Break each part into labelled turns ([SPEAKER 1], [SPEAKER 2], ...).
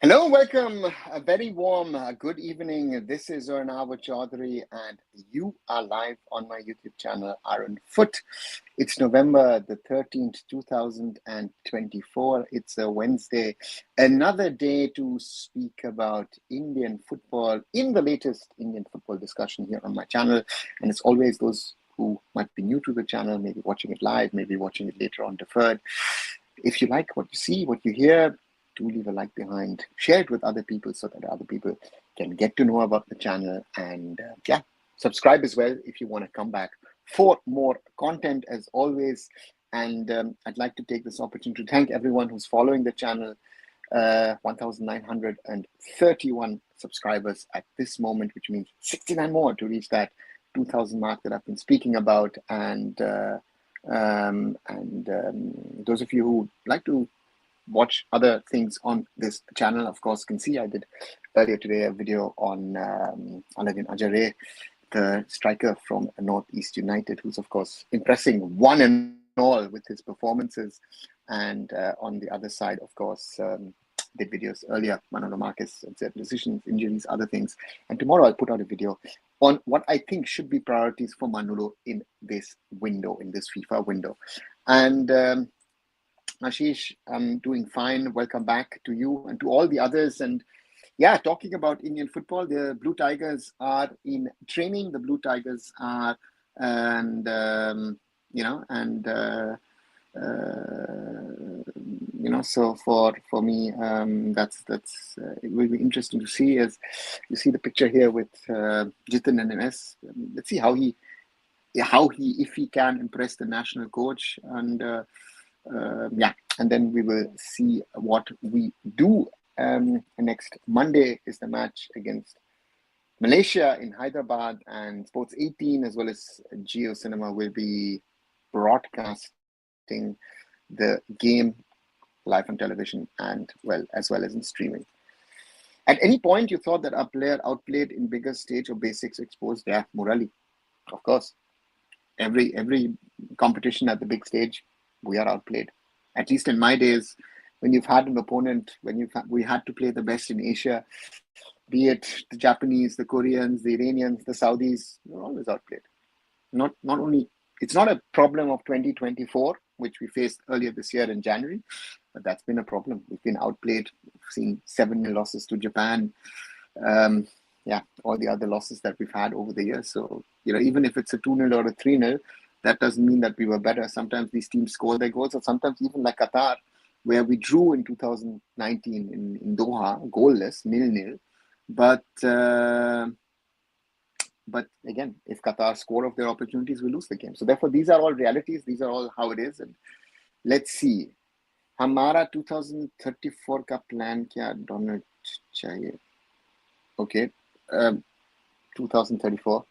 [SPEAKER 1] Hello, welcome. A very warm good evening. This is Arunfoot Chaudhary, and you are live on my YouTube channel, Arunfoot. It's November the 13th, 2024. It's a Wednesday, another day to speak about Indian football in the latest Indian football discussion here on my channel. And it's always those who might be new to the channel, maybe watching it live, maybe watching it later on deferred. If you like what you see, what you hear, do leave a like behind, share it with other people so that other people can get to know about the channel, and subscribe as well if you want to come back for more content as always. And I'd like to take this opportunity to thank everyone who's following the channel. 1,931 subscribers at this moment, which means 69 more to reach that 2,000 mark that I've been speaking about. And those of you who like to watch other things on this channel, of course, can see I did earlier today a video on Aladin Ajare, the striker from Northeast United, who's of course impressing one and all with his performances. And on the other side, of course, did videos earlier, Manolo Marquez, and certain decisions, injuries, other things. And tomorrow I'll put out a video on what I think should be priorities for Manolo in this window, in this FIFA window. And Ashish, I'm doing fine. Welcome back to you and to all the others. And yeah, talking about Indian football, the Blue Tigers are in training. The Blue Tigers are, so for me, that's it will be interesting to see. As you see the picture here with Jitin and MS. Let's see how he if he can impress the national coach, and and then we will see what we do. Next Monday is the match against Malaysia in Hyderabad, and Sports 18 as well as Geo Cinema will be broadcasting the game live on television and as well as in streaming. At any point you thought that our player outplayed in bigger stage or basics exposed? Yeah, Murali, of course. Every competition at the big stage, we are outplayed. At least in my days, when you've had an opponent, we had to play the best in Asia, be it the Japanese, the Koreans, the Iranians, the Saudis, we're always outplayed. Not only, it's not a problem of 2024, which we faced earlier this year in January, but that's been a problem. We've been outplayed. We've seen 7-0 losses to Japan. All the other losses that we've had over the years. So, even if it's a 2-0 or a 3-0, that doesn't mean that we were better. Sometimes these teams score their goals, or sometimes even like Qatar, where we drew in 2019 in Doha, goalless, 0-0. But again, if Qatar score of their opportunities, we lose the game. So therefore, these are all realities. These are all how it is. And let's see. Hamara 2034 का plan क्या donate चाहिए? Okay, 2034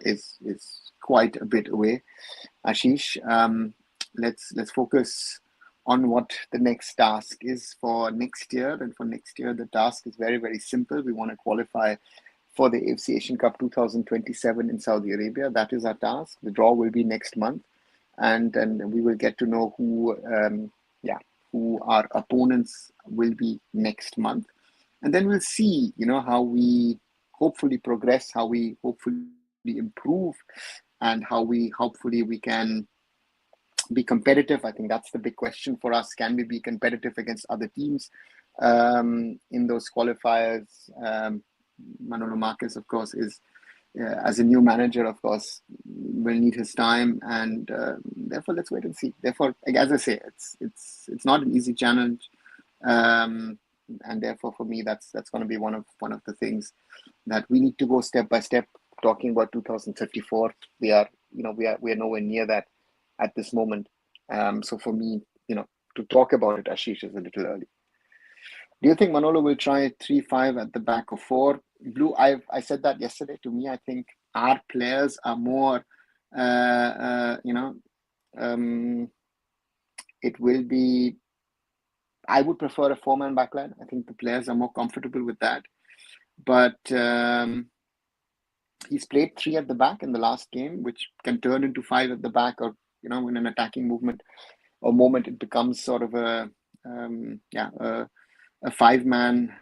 [SPEAKER 1] is quite a bit away. Ashish, let's focus on what the next task is for next year. And for next year, the task is very, very simple. We want to qualify for the AFC Asian Cup 2027 in Saudi Arabia. That is our task. The draw will be next month, and we will get to know who our opponents will be next month. And then we'll see, how we hopefully progress, how we hopefully improve, and how we can be competitive. I think that's the big question for us. Can we be competitive against other teams in those qualifiers? Manolo Marquez, of course, is as a new manager, of course, will need his time, and therefore let's wait and see. Therefore, as I say, it's not an easy challenge. And therefore, for me, that's going to be one of the things that we need to go step by step. Talking about 2034, we are nowhere near that at this moment. So for me, to talk about it, Ashish, is a little early. Do you think Manolo will try 3-5 at the back of 4? Blue, I said that yesterday. To me, I think our players are more, it will be. I would prefer a 4-man backline. I think the players are more comfortable with that. But he's played 3 at the back in the last game, which can turn into 5 at the back, or in an attacking movement or moment, it becomes sort of a a a 3-man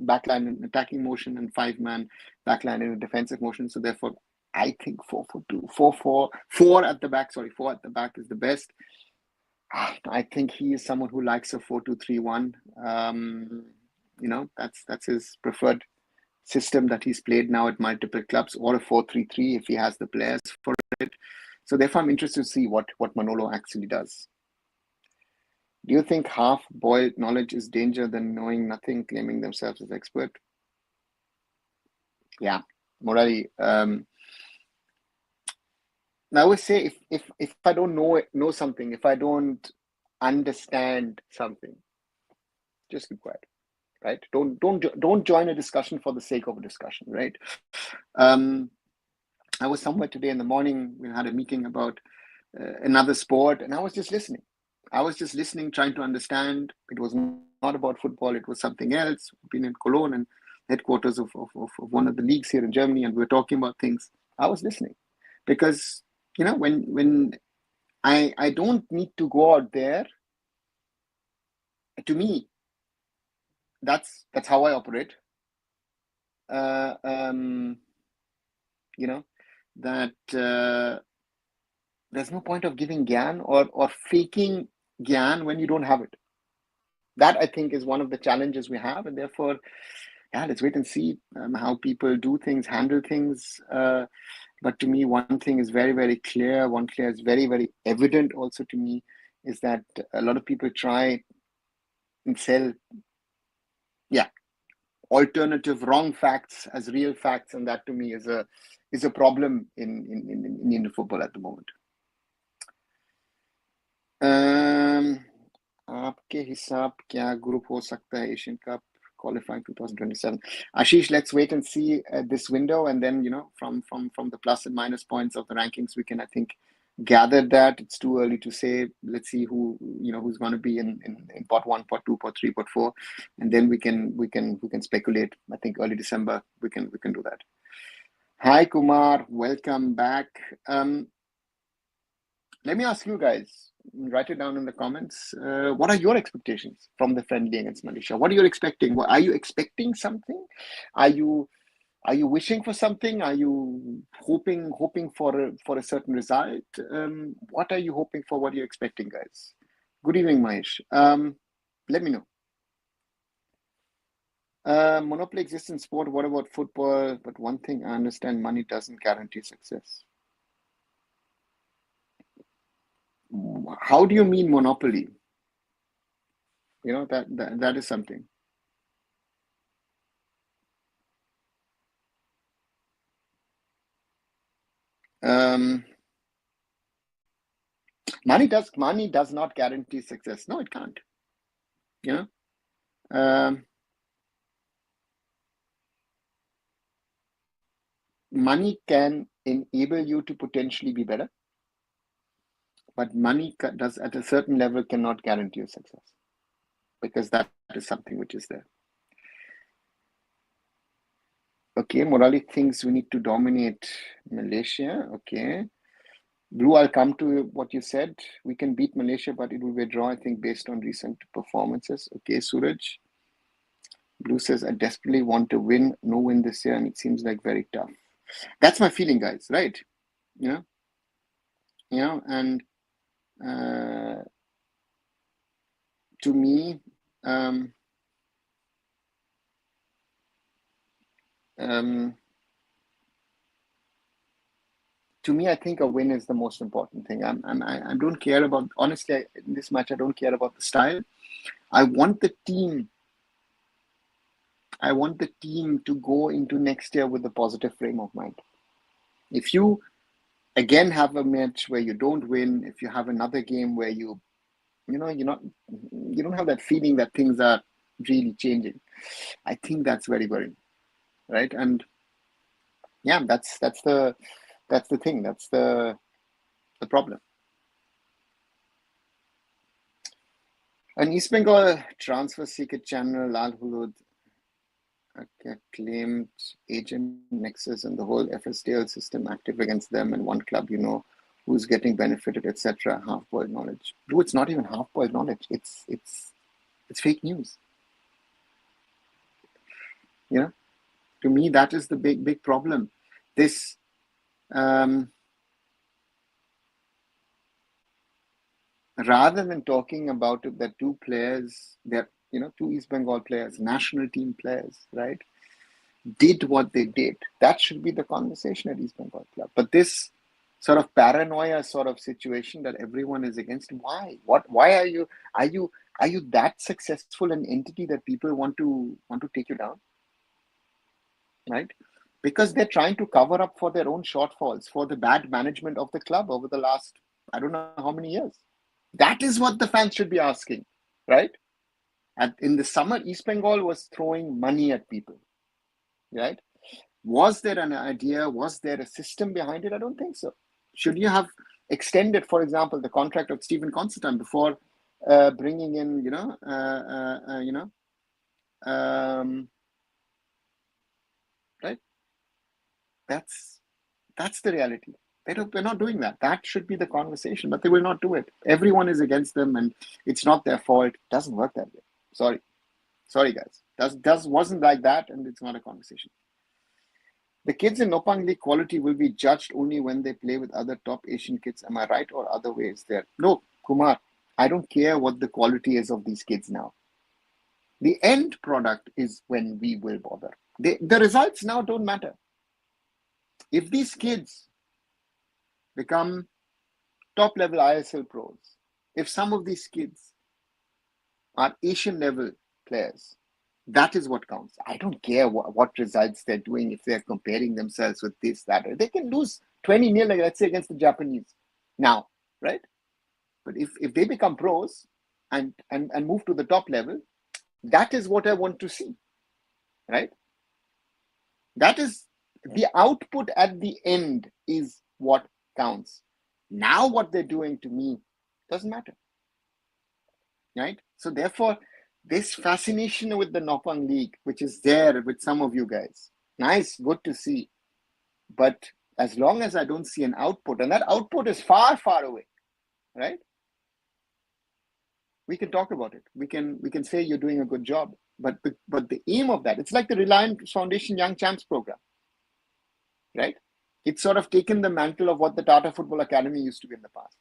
[SPEAKER 1] backline in attacking motion and 5-man backline in a defensive motion. So therefore, I think 4-4-2, 4 at the back. Sorry, 4 at the back is the best. I think he is someone who likes a 4-2-3-1. That's his preferred system that he's played now at multiple clubs, or a 4-3-3 if he has the players for it. So therefore, I'm interested to see what Manolo actually does. Do you think half-boiled knowledge is danger than knowing nothing, claiming themselves as expert? Yeah, Murali. I always say if I don't know something, if I don't understand something, just keep quiet, right? Don't join a discussion for the sake of a discussion, right? I was somewhere today in the morning. We had a meeting about another sport, and I was just listening. Trying to understand. It was not about football. It was something else. We've been in Cologne and headquarters of one of the leagues here in Germany, and we were talking about things. I was listening because, when I don't need to go out there. To me, that's how I operate. That there's no point of giving gyan or faking gyan when you don't have it. That, I think, is one of the challenges we have, and therefore, let's wait and see how people do things, handle things. But to me, one thing is very, very clear. One clear is very, very evident also to me, is that a lot of people try and sell, alternative wrong facts as real facts, and that to me is a problem in Indian football at the moment. आपके हिसाब क्या group हो सकता है Asian cup qualifying 2027? Ashish, let's wait and see this window, and then from the plus and minus points of the rankings, we can, I think, gather that. It's too early to say. Let's see who's going to be in pot 1, pot 2, pot 3, pot 4, and then we can speculate. I think early December we can do that. Hi Kumar, welcome back. Let me ask you guys, write it down in the comments. What are your expectations from the friendly against Malaysia? What are you expecting? Are you expecting something? Are you wishing for something? Are you hoping for a certain result? What are you hoping for? What are you expecting, guys? Good evening, Mahesh. Let me know. Monopoly exists in sport. What about football? But one thing I understand: money doesn't guarantee success. How do you mean monopoly? That is something. Money does not guarantee success. No, it can't. Money can enable you to potentially be better, but money does, at a certain level, cannot guarantee you success, because that is something which is there. Okay, Murali thinks we need to dominate Malaysia. Okay. Blue, I'll come to what you said. We can beat Malaysia, but it will be a draw, I think, based on recent performances. Okay, Suraj. Blue says, I desperately want to win. No win this year, and it seems like very tough. That's my feeling, guys, right? And to me, I think a win is the most important thing. I don't care about, honestly, in this match, I don't care about the style. I want the team to go into next year with a positive frame of mind. If you again have a match where you don't win, if you have another game where you don't have that feeling that things are really changing, I think that's very worrying, right? And that's the thing. That's the problem. An East Bengal transfer seeker channel, Lal Hulud, claimed agent nexus and the whole FSDL system active against them and one club, who's getting benefited, etc. Half-boiled knowledge. Bro, it's not even half-boiled knowledge. It's It's fake news. You know, to me, that is the big problem. This, rather than talking about it, that two players, that two East Bengal players, national team players, right, did what they did. That should be the conversation at East Bengal club. But this sort of paranoia sort of situation that everyone is against. Why? Why are you that successful an entity that people want to take you down? Right? Because they're trying to cover up for their own shortfalls, for the bad management of the club over the last, I don't know how many years. That is what the fans should be asking, right? And in the summer, East Bengal was throwing money at people, right? Was there an idea? Was there a system behind it? I don't think so. Should you have extended, for example, the contract of Stephen Constantine before bringing in, right? That's the reality. They're not doing that. That should be the conversation, but they will not do it. Everyone is against them, and it's not their fault. It doesn't work that way. Sorry, guys. Wasn't like that, and it's not a conversation. The kids in Nopang League quality will be judged only when they play with other top Asian kids. Am I right, or other ways there? No, Kumar. I don't care what the quality is of these kids now. The end product is when we will bother. The results now don't matter. If these kids become top level ISL pros, if some of these kids are Asian level players, that is what counts. I don't care what results they're doing, if they're comparing themselves with this, that. They can lose 20-0, like, let's say, against the Japanese now, right? But if they become pros and move to the top level, that is what I want to see, right? That is the output at the end is what counts. Now what they're doing to me doesn't matter, right? So therefore, this fascination with the Nopang League, which is there with some of you guys, nice, good to see. But as long as I don't see an output, and that output is far, far away, right? We can talk about it. We can say you're doing a good job. But the aim of that, it's like the Reliance Foundation Young Champs program, right? It's sort of taken the mantle of what the Tata Football Academy used to be in the past.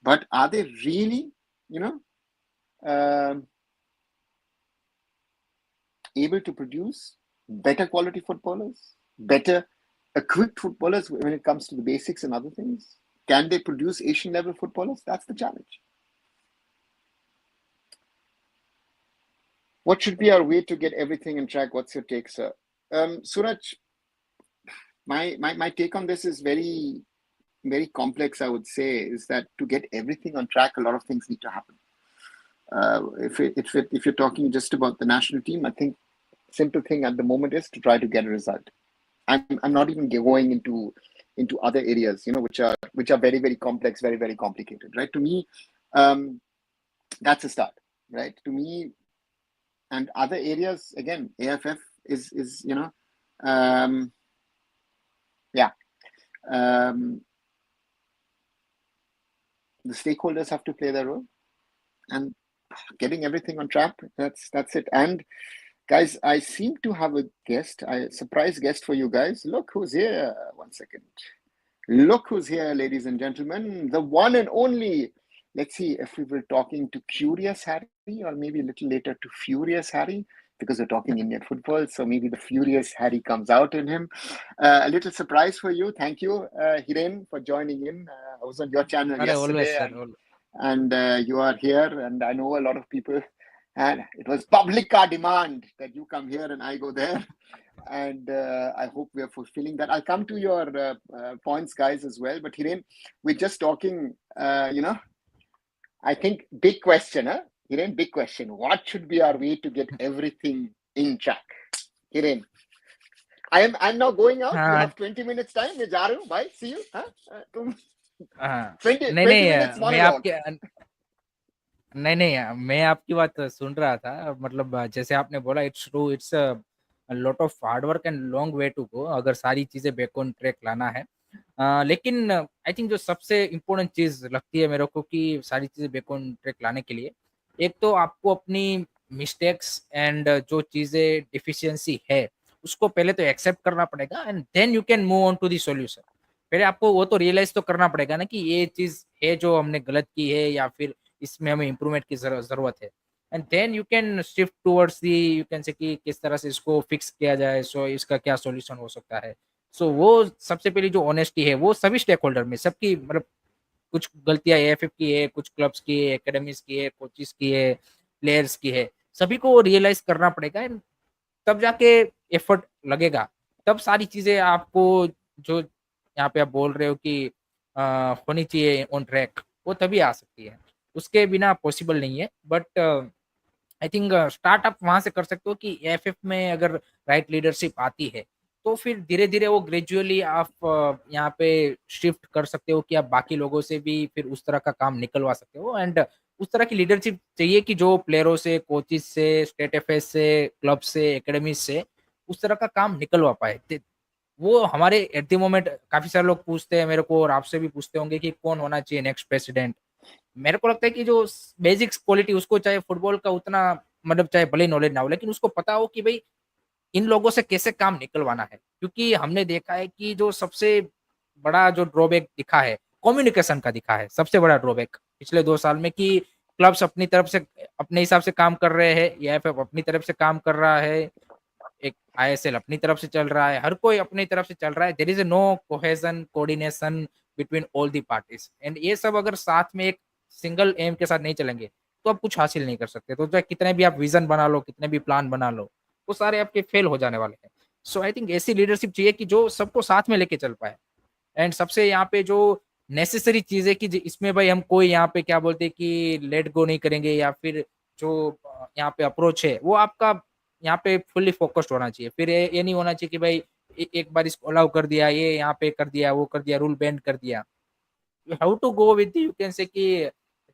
[SPEAKER 1] But are they really, able to produce better quality footballers, better equipped footballers when it comes to the basics and other things? Can they produce Asian level footballers? That's the challenge. What should be our way to get everything in track? What's your take, sir? Suraj, my take on this is very, very complex, I would say, is that to get everything on track, a lot of things need to happen. If you're talking just about the national team, I think simple thing at the moment is to try to get a result. I'm not even going into other areas, which are very, very complex, very, very complicated, right? To me, that's a start, right? To me, and other areas, again, AIFF is the stakeholders have to play their role, and getting everything on track. That's it. And guys, I seem to have a surprise guest for you guys. Look who's here. 1 second. Look who's here, ladies and gentlemen. The one and only. Let's see if we were talking to Curious Harry, or maybe a little later to Furious Harry, because we're talking Indian football. So maybe the Furious Harry comes out in him. A little surprise for you. Thank you, Hiren, for joining in. I was on your channel yesterday. And you are here, and I know a lot of people, and it was public demand that you come here and I go there, and I hope we are fulfilling that. I'll come to your points, guys, as well. But Hiren, we're just talking, I think big question, huh? Hiren, big question. What should be our way to get everything in track? Hiren, I'm now going out. You have 20 minutes time. मैं जा रहा हूँ. Bye. See you. Huh? 20 minutes monologue.
[SPEAKER 2] नहीं, मैं आपकी बात सुन रहा था. मतलब जैसे आपने बोला, it's true, it's a lot of hard work and long way to go अगर सारी चीजें बैक ऑन ट्रैक लाना है. लेकिन आई थिंक जो सबसे इम्पोर्टेंट चीज लगती है मेरे को कि सारी चीजें बैक ऑन ट्रैक लाने के लिए, एक तो आपको अपनी मिस्टेक्स एंड जो चीजें डिफिशियंसी है उसको पहले तो एक्सेप्ट करना पड़ेगा and then you can move on to the solution. पहले आपको वो तो रियलाइज तो करना पड़ेगा ना कि ये चीज है जो हमने गलत की है या फिर इसमें हमें इम्प्रूवमेंट की जरूरत है। And then you can shift towards the you can say कि किस तरह से इसको फिक्स किया जाए, सो इसका क्या सॉल्यूशन हो सकता है। सो वो सबसे पहली जो ऑनेस्टी है वो सभी स्टेक होल्डर में सबकी, मतलब कुछ गलतियां एएफएफ की है, कुछ क्लब्स की है, एकेडमीज की है, कोचिस की है, प्लेयर्स की है, सभी को रियलाइज करना पड़ेगा and तब जाके एफर्ट लगेगा। तब सारी चीजें आपको जो यहाँ पे आप बोल रहे हो कि होनी चाहिए ऑन ट्रैक, वो तभी आ सकती है, उसके बिना पॉसिबल नहीं है। बट आई थिंक स्टार्टअप वहां से कर सकते हो कि एएफएफ में अगर राइट लीडरशिप आती है तो फिर धीरे धीरे वो ग्रेजुअली आप यहाँ पे शिफ्ट कर सकते हो कि आप बाकी लोगों से भी फिर उस तरह का काम निकलवा सकते हो। एंड उस तरह की लीडरशिप चाहिए कि जो प्लेयरों से, कोचिज से, स्टेट अफेयर्स से, क्लब से, एकेडमी से उस तरह का काम निकलवा पाए। वो हमारे एट द मोमेंट काफी सारे लोग पूछते हैं मेरे को और आपसे भी पूछते होंगे कि कौन होना चाहिए नेक्स्ट प्रेसिडेंट। मेरे को लगता है कि जो बेसिक्स क्वालिटी उसको चाहे फुटबॉल का उतना, मतलब चाहे भले नॉलेज ना हो लेकिन उसको पता हो कि भाई इन लोगों से कैसे काम निकलवाना है। क्योंकि हमने देखा है कि जो सबसे बड़ा जो ड्रॉबैक दिखा है कम्युनिकेशन का दिखा है, सबसे बड़ा ड्रॉबैक पिछले 2 साल में कि क्लब्स अपनी तरफ से अपने हिसाब से काम कर रहे हैं, एआईएफएफ अपनी तरफ से काम कर रहा है, एक आईएसएल अपनी तरफ से चल रहा है, हर कोई अपनी तरफ से चल रहा है। There is no cohesion coordination between all the parties and ये सब अगर साथ में एक सिंगल एम के साथ नहीं चलेंगे तो आप कुछ हासिल नहीं कर सकते। तो चाहे कितने भी आप विजन बना लो, कितने भी प्लान बना लो, वो सारे आपके फेल हो जाने वाले हैं। सो आई थिंक ऐसी लीडरशिप चाहिए कि जो सबको साथ में लेके चल पाए। एंड सबसे यहाँ पे जो नेसेसरी चीज है कि इसमें भाई हम कोई यहाँ पे क्या बोलते हैं कि लेट गो नहीं करेंगे या फिर जो यहाँ पे अप्रोच है वो आपका यहाँ पे फुल्ली फोकस्ड होना चाहिए। फिर ये नहीं होना चाहिए कि भाई एक बार इसको अलाउ कर दिया, ये यहाँ पे कर दिया, वो कर दिया, रूल बैंड कर दिया। You have to go with you can say that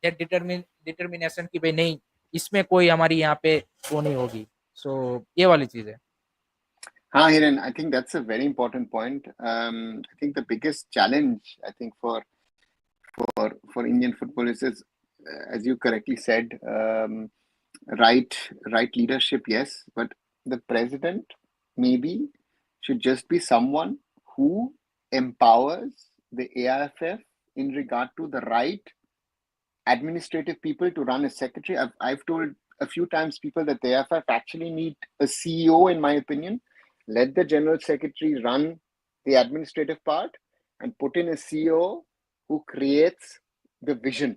[SPEAKER 2] that determination कि भाई नहीं, इसमें कोई हमारी यहाँ पे वो नहीं होगी। सो ये वाली चीज है।
[SPEAKER 1] हाँ, Hiren, I think that's a very important point. I think the biggest challenge, I think, for Indian football is as you correctly said, right right leadership, yes, but the president maybe should just be someone who empowers the AIFF in regard to the right administrative people to run as secretary. I've told a few times people that the AIFF actually need a CEO, in my opinion. Let the general secretary run the administrative part and put in a CEO who creates the vision,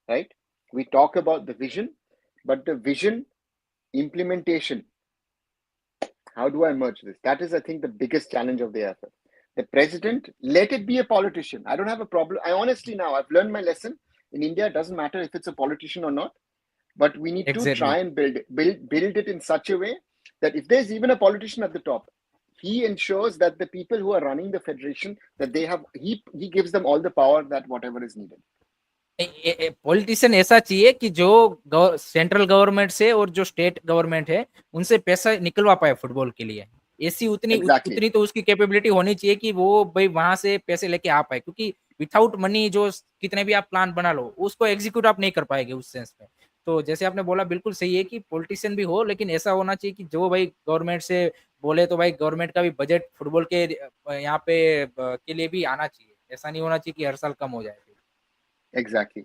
[SPEAKER 1] right? We talk about the vision, but the vision implementation, how do I merge this? That is, I think, the biggest challenge of the AIFF. The president, let it be a politician. I don't have a problem. I honestly now, I've learned my lesson. In India, it doesn't matter if it's a politician or not, but we need to
[SPEAKER 2] exactly
[SPEAKER 1] try and build it in such a way that if there's even a politician at the top, he ensures that the people who are running the federation, that they have, he gives them all the power that whatever is needed.
[SPEAKER 2] Politician ऐसा चाहिए कि जो central government से और जो state government है उनसे पैसा निकलवा पाए फुटबॉल के लिए। ऐसी
[SPEAKER 1] Exactly.
[SPEAKER 2] उतनी तो उसकी कैपेबिलिटी होनी चाहिए कि वो भाई वहां से पैसे लेके आ पाए। क्योंकि विदाउट मनी जो कितने भी आप प्लान बना लो उसको एग्जीक्यूट आप नहीं कर पाएंगे उस सेंस में। तो जैसे आपने बोला बिल्कुल सही है कि पॉलिटिशियन भी हो लेकिन ऐसा होना चाहिए कि जो भाई गवर्नमेंट से बोले तो भाई गवर्नमेंट का भी बजट फुटबॉल के यहाँ पे के लिए भी आना चाहिए। ऐसा नहीं होना चाहिए कि हर साल कम हो जाए।
[SPEAKER 1] Exactly.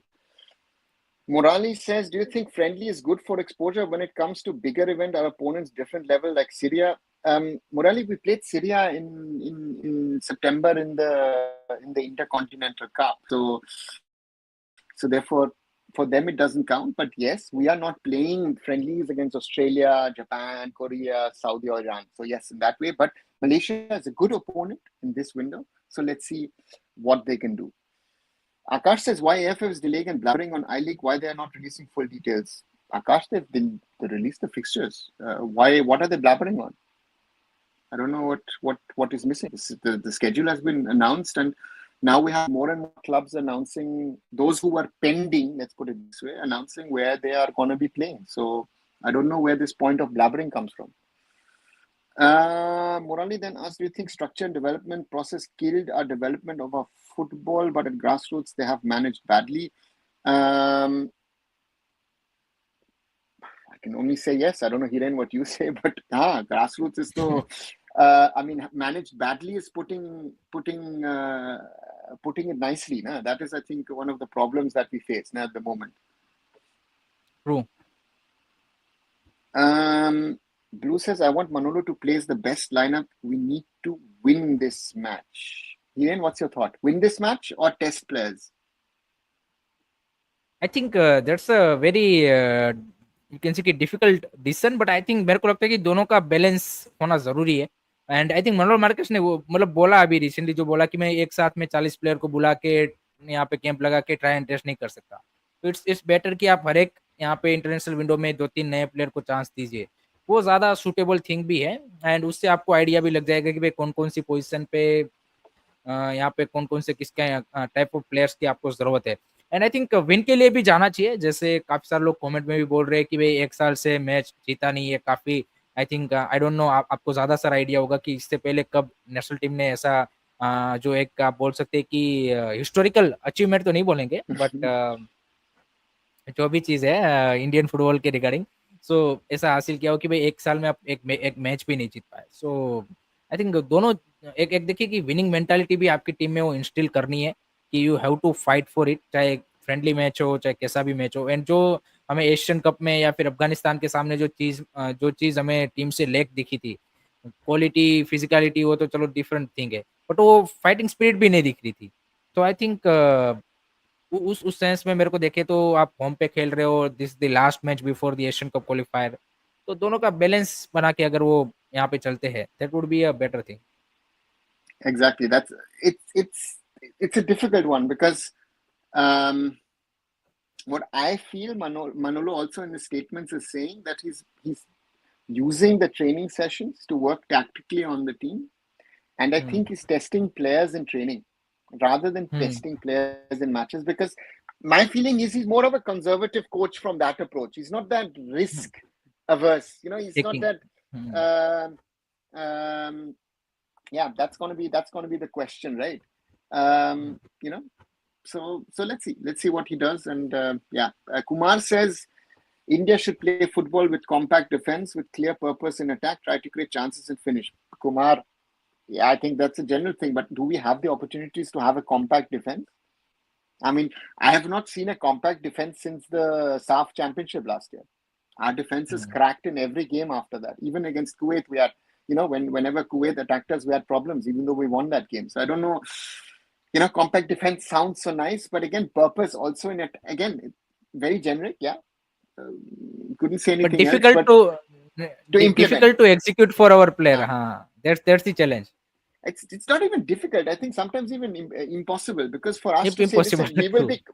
[SPEAKER 1] Morali says, do you think friendly is good for exposure when it comes to bigger event, our opponents different level like Syria? Morali, we played Syria in September in the Intercontinental Cup. So therefore for them it doesn't count. But yes, we are not playing friendlies against Australia, Japan, Korea, Saudi or Iran. So yes, in that way. But Malaysia is a good opponent in this window. So let's see what they can do. Akash says, why AFF is delaying and blabbering on I-League? Why they are not releasing full details? Akash, they released the fixtures. What are they blabbering on? I don't know what is missing. The schedule has been announced, and now we have more and more clubs announcing, those who were pending, let's put it this way, announcing where they are going to be playing. So I don't know where this point of blabbering comes from. Morali then asked, do you think structure and development process killed our development of our football, but at grassroots they have managed badly? can only say yes. I don't know, Hiren, what you say, but grassroots is so. I mean, managed badly is putting it nicely. Na? That is, I think, one of the problems that we face now at the moment.
[SPEAKER 2] True.
[SPEAKER 1] Blue says, I want Manolo to place the best lineup. We need to win this match. Hiren, what's your thought? Win this match or test players?
[SPEAKER 2] I think that's a very you can say कि difficult decision, but I think मेरे को लगता है कि दोनों का balance होना जरूरी है. And I think Manohar Marquez ने वो मतलब बोला अभी रिसेंटली, जो बोला कि मैं एक साथ में 40 प्लेयर को बुला के यहाँ पे कैंप लगा के ट्राई एंड टेस्ट नहीं कर सकता. तो इट्स बेटर कि आप हर एक यहाँ पे इंटरनेशनल विंडो में 2-3 नए प्लेयर को चांस दीजिए. वो ज्यादा सुटेबल थिंग भी है, एंड उससे आपको आइडिया भी लग जाएगा कि भाई कौन कौन सी पोजीशन पे यहाँ पे कौन कौन से किसके टाइप ऑफ प्लेयर्स की आपको जरूरत है. एंड आई थिंक विन के लिए भी जाना चाहिए. जैसे काफी सारे लोग कमेंट में भी बोल रहे हैं कि भाई एक साल से मैच जीता नहीं है काफी. I think I don't know, आपको ज्यादा सारा आइडिया होगा कि इससे पहले कब नेशनल टीम ने ऐसा जो एक आप बोल सकते हैं कि हिस्टोरिकल अचीवमेंट तो नहीं बोलेंगे, बट जो भी चीज है इंडियन फुटबॉल के रिगार्डिंग, सो ऐसा हासिल किया हो कि भाई एक साल में आप एक मैच भी नहीं जीत पाए. सो आई थिंक दोनों एक एक देखिए कि विनिंग मेंटालिटी भी आपकी टीम में वो इंस्टिल करनी है कि you have to fight for it, चाहे फ्रेंडली मैच हो चाहे कैसा भी मैच हो. एंड जो हमें एशियन कप में या फिर अफगानिस्तान के सामने जो चीज हमें टीम से लैक दिखी थी, क्वालिटी फिजिकलिटी, वो तो चलो डिफरेंट थिंग है, बट वो फाइटिंग स्पिरिट भी नहीं दिख रही थी. तो आई थिंक उस सेंस में मेरे को देखे तो आप होम पे खेल रहे हो, this the last match before the Asian cup qualifier, तो दोनों का बैलेंस बना के अगर वो यहाँ पे चलते हैं, that would be a better thing.
[SPEAKER 1] Exactly. It's a difficult one because what I feel Manolo also in the statements is saying that he's using the training sessions to work tactically on the team, and I think he's testing players in training rather than testing players in matches, because my feeling is he's more of a conservative coach from that approach. He's not that risk averse, he's
[SPEAKER 2] Taking.
[SPEAKER 1] not that yeah, that's going to be the question, right? So let's see what he does. And Kumar says India should play football with compact defense with clear purpose in attack, try to create chances and finish. Kumar, yeah, I think that's a general thing, but do we have the opportunities to have a compact defense? I mean, I have not seen a compact defense since the SAF championship last year. Our defense is cracked in every game after that. Even against Kuwait, we had, whenever Kuwait attacked us, we had problems, even though we won that game. So I don't know, compact defense sounds so nice, but again, purpose also in it. Again, very generic, yeah. Couldn't say anything
[SPEAKER 2] but difficult
[SPEAKER 1] else,
[SPEAKER 2] to implement. Difficult to execute for our player. That's the challenge.
[SPEAKER 1] It's not even difficult. I think sometimes even impossible, because for us to say, listen,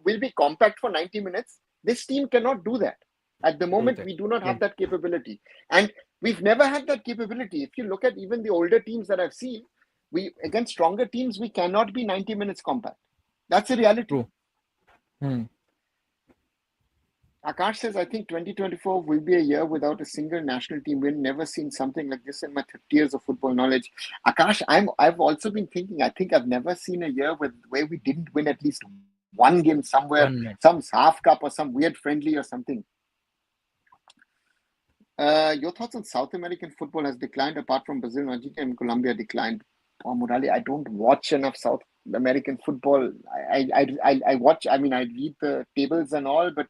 [SPEAKER 1] we'll be compact for 90 minutes. This team cannot do that. At the moment, we do not have that capability. And we've never had that capability. If you look at even the older teams that I've seen, against stronger teams, we cannot be 90 minutes compact. That's a reality.
[SPEAKER 2] True.
[SPEAKER 1] Akash says, I think 2024 will be a year without a single national team win. Never seen something like this in my 30 years of football knowledge. Akash, I've also been thinking, I think I've never seen a year where we didn't win at least one game somewhere, some half cup or some weird friendly or something. Your thoughts on South American football has declined, apart from Brazil, Argentina, and Colombia declined. Oh, Murali, I don't watch enough South American football. I watch, I read the tables and all, but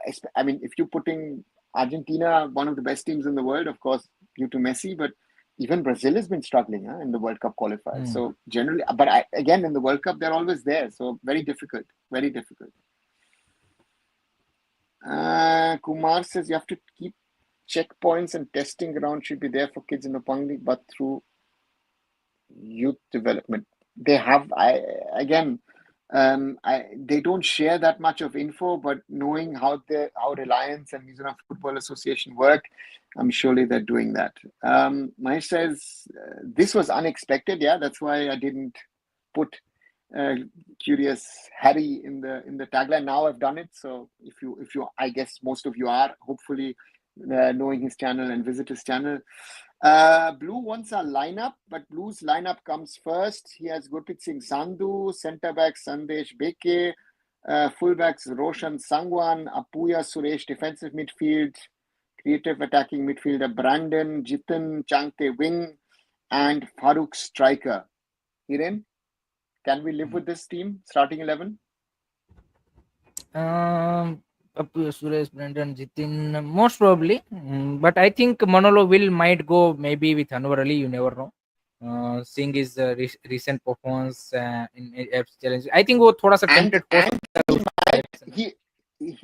[SPEAKER 1] if you're putting Argentina, one of the best teams in the world, of course, due to Messi, but even Brazil has been struggling in the World Cup qualifiers. So generally, but again, in the World Cup, they're always there. So very difficult, very difficult. Kumar says you have to keep checkpoints and testing ground should be there for kids in the Pang League, but through youth development. They have, they don't share that much of info, but knowing how Reliance and New Zealand Football Association work, I'm surely they're doing that. Mahesh says this was unexpected. Yeah, that's why I didn't put Curious Harry in the tagline. Now I've done it. So if you, I guess most of you are hopefully knowing his channel and visit his channel. Blue wants a lineup, but Blue's lineup comes first. He has Gurpreet Singh Sandhu, centre back Sandesh Beke, fullbacks Roshan Sangwan, Apuya Suresh, defensive midfield creative attacking midfielder Brandon, Jitin, Changte wing, and Farooq striker. Hiren, can we live with this team starting 11?
[SPEAKER 2] Papu, Suresh, Brandon, Jitin, most probably. But I think Manolo might go maybe with Anwar Ali. You never know. Seeing his recent performance in AFC Challenge, I think वो थोड़ा सा
[SPEAKER 1] And
[SPEAKER 2] tempted हो
[SPEAKER 1] and
[SPEAKER 2] सकता है
[SPEAKER 1] he
[SPEAKER 2] उस
[SPEAKER 1] might
[SPEAKER 2] direction में.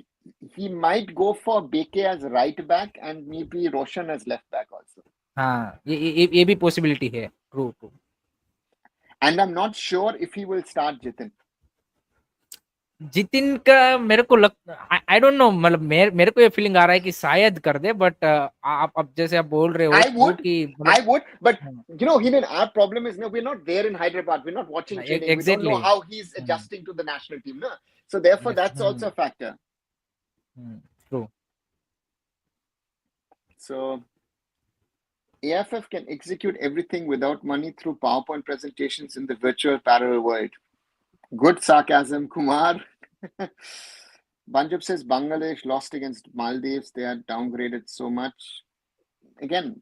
[SPEAKER 1] he might go for Beke as right back and maybe Roshan as left back also.
[SPEAKER 2] हाँ, ये भी possibility है. True.
[SPEAKER 1] And I'm not sure if he will start Jitin.
[SPEAKER 2] Jitin का मेरे को आई डोंट नो, मतलब मेरे को ये फीलिंग आ रहा है कि शायद कर दे, बट आप अब जैसे आप बोल रहे हो कि
[SPEAKER 1] I would, but Hiren, our problem is we're not there in Hyderabad. We're not watching training. We don't know how he's adjusting to the national team. No? So therefore, that's also a factor.
[SPEAKER 2] True.
[SPEAKER 1] So AIFF can execute everything without money through PowerPoint presentations in the virtual parallel world. Good sarcasm, Kumar. Banjab says Bangladesh lost against Maldives. They are downgraded so much. Again,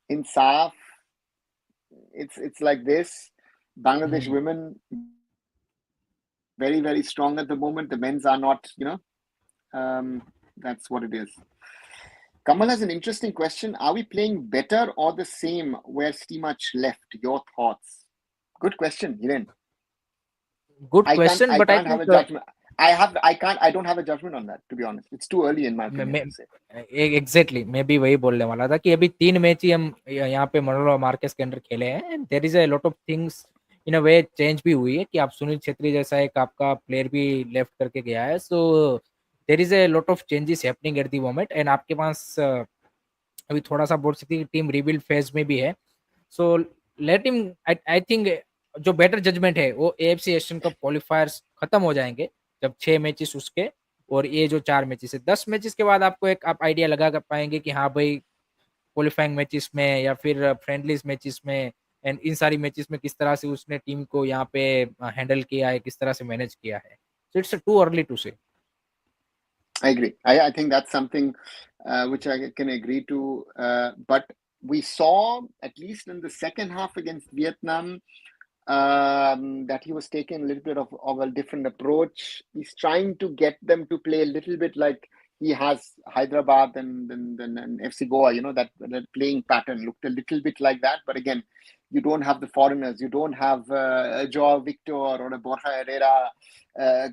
[SPEAKER 1] in SAF, it's like this. Bangladesh women very, very strong at the moment. The men's are not, that's what it is. Kamal has an interesting question. Are we playing better or the same where Stimach left? Your thoughts? Good question, Hiren.
[SPEAKER 2] Good question,
[SPEAKER 1] I
[SPEAKER 2] but
[SPEAKER 1] can't have a judgment. I don't have a judgment on that, to be honest. It's too early in my opinion to say.
[SPEAKER 2] Exactly. मैं भी वही बोलने वाला था कि अभी 3 match ही हम यहाँ पे मनोलो मार्केस के अंदर खेले हैं. There is a lot of things in a way change भी हुई है कि आप सुनील छेत्री जैसा एक आपका प्लेयर भी लेफ्ट करके गया है. So there is a lot of changes happening at the moment, and आपके पास अभी थोड़ा सा बोल सकते हैं कि टीम रिबिल्ड फेज में भी है. So let him, I think जो बेटर जजमेंट है वो एएफसी एशियन कप क्वालिफायर्स खत्म हो जाएंगे जब 6 मैचेस उसके, और ये जो 4 मैचेस है 10 मैचेस के बाद आपको एक आप आइडिया लगा कर पाएंगे कि हाँ भाई क्वालिफाइंग मैचेस में या फिर फ्रेंडलीज मैचेस में एंड इन सारी मैचेस में किस तरह से उसने टीम को यहाँ पे हैंडल किया है, किस तरह से मैनेज किया है. So it's too early to say.
[SPEAKER 1] I agree. I think that's something which I can agree to. But we saw, at least in the second half against Vietnam, that he was taking a little bit of a different approach. He's trying to get them to play a little bit like he has Hyderabad and FC Goa, that playing pattern looked a little bit like that. But again, you don't have the foreigners. You don't have a Joao Victor or a Borja Herrera,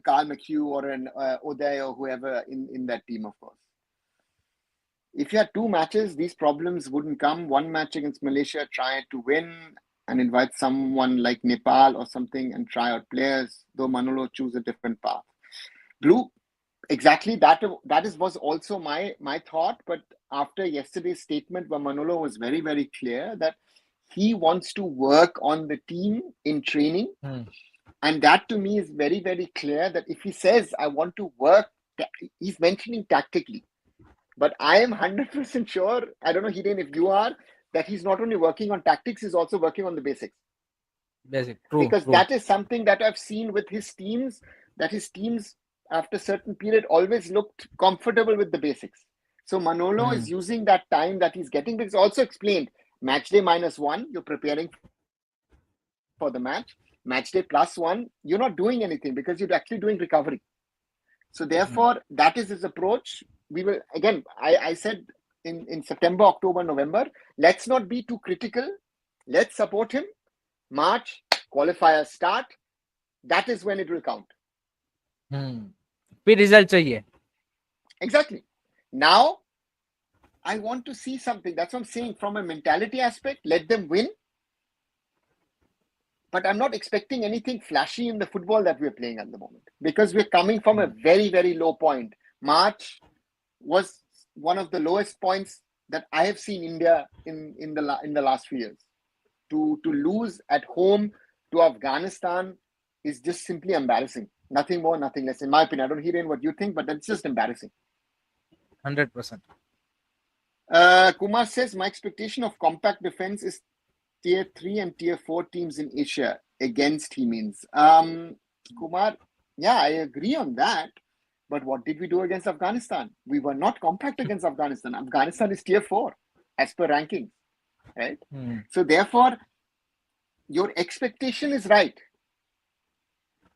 [SPEAKER 1] Carl McHugh or an Uday or whoever in that team, of course. If you had 2 matches, these problems wouldn't come. 1 match against Malaysia, try to win and invite someone like Nepal or something and try out players, though Manolo choose a different path. Blue, exactly, that was also my thought. But after yesterday's statement where Manolo was very, very clear that he wants to work on the team in training. And that to me is very, very clear that if he says, I want to work, he's mentioning tactically. But I am 100% sure, I don't know, Hiren, if you are, that he's not only working on tactics, he's also working on the basics.
[SPEAKER 2] True.
[SPEAKER 1] Because that is something that I've seen with his teams, that his teams after a certain period always looked comfortable with the basics. So Manolo is using that time that he's getting, because also explained, match day -1, you're preparing for the match. Match day +1, you're not doing anything because you're actually doing recovery. So therefore, that is his approach. We will, again, I said in September, October, November, let's not be too critical. Let's support him. March, qualifiers start. That is when it will count.
[SPEAKER 2] फिर result चाहिए.
[SPEAKER 1] Exactly. Now, I want to see something. That's what I'm saying. From a mentality aspect, let them win. But I'm not expecting anything flashy in the football that we're playing at the moment, because we're coming from a very, very low point. March was one of the lowest points that I have seen India in the last few years. To lose at home to Afghanistan is just simply embarrassing. Nothing more, nothing less. In my opinion, I don't hear in what you think, but that's just embarrassing.
[SPEAKER 2] 100%.
[SPEAKER 1] Kumar says, my expectation of compact defense is tier 3 and tier 4 teams in Asia against, he means. Kumar, yeah, I agree on that. But what did we do against Afghanistan? We were not compact against Afghanistan. Afghanistan is tier 4 as per rankings, right? So therefore, your expectation is right.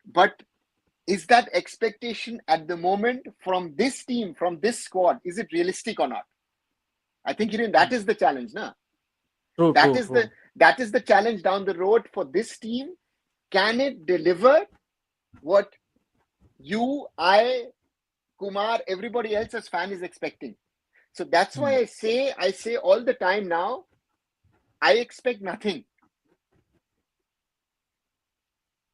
[SPEAKER 1] But is that expectation at the moment from this team, from this squad, is it realistic or not? I think that is the challenge, na? That is the challenge down the road for this team. Can it deliver what you, I, Kumar, everybody else as fan is expecting? So that's why I say all the time now, I expect nothing.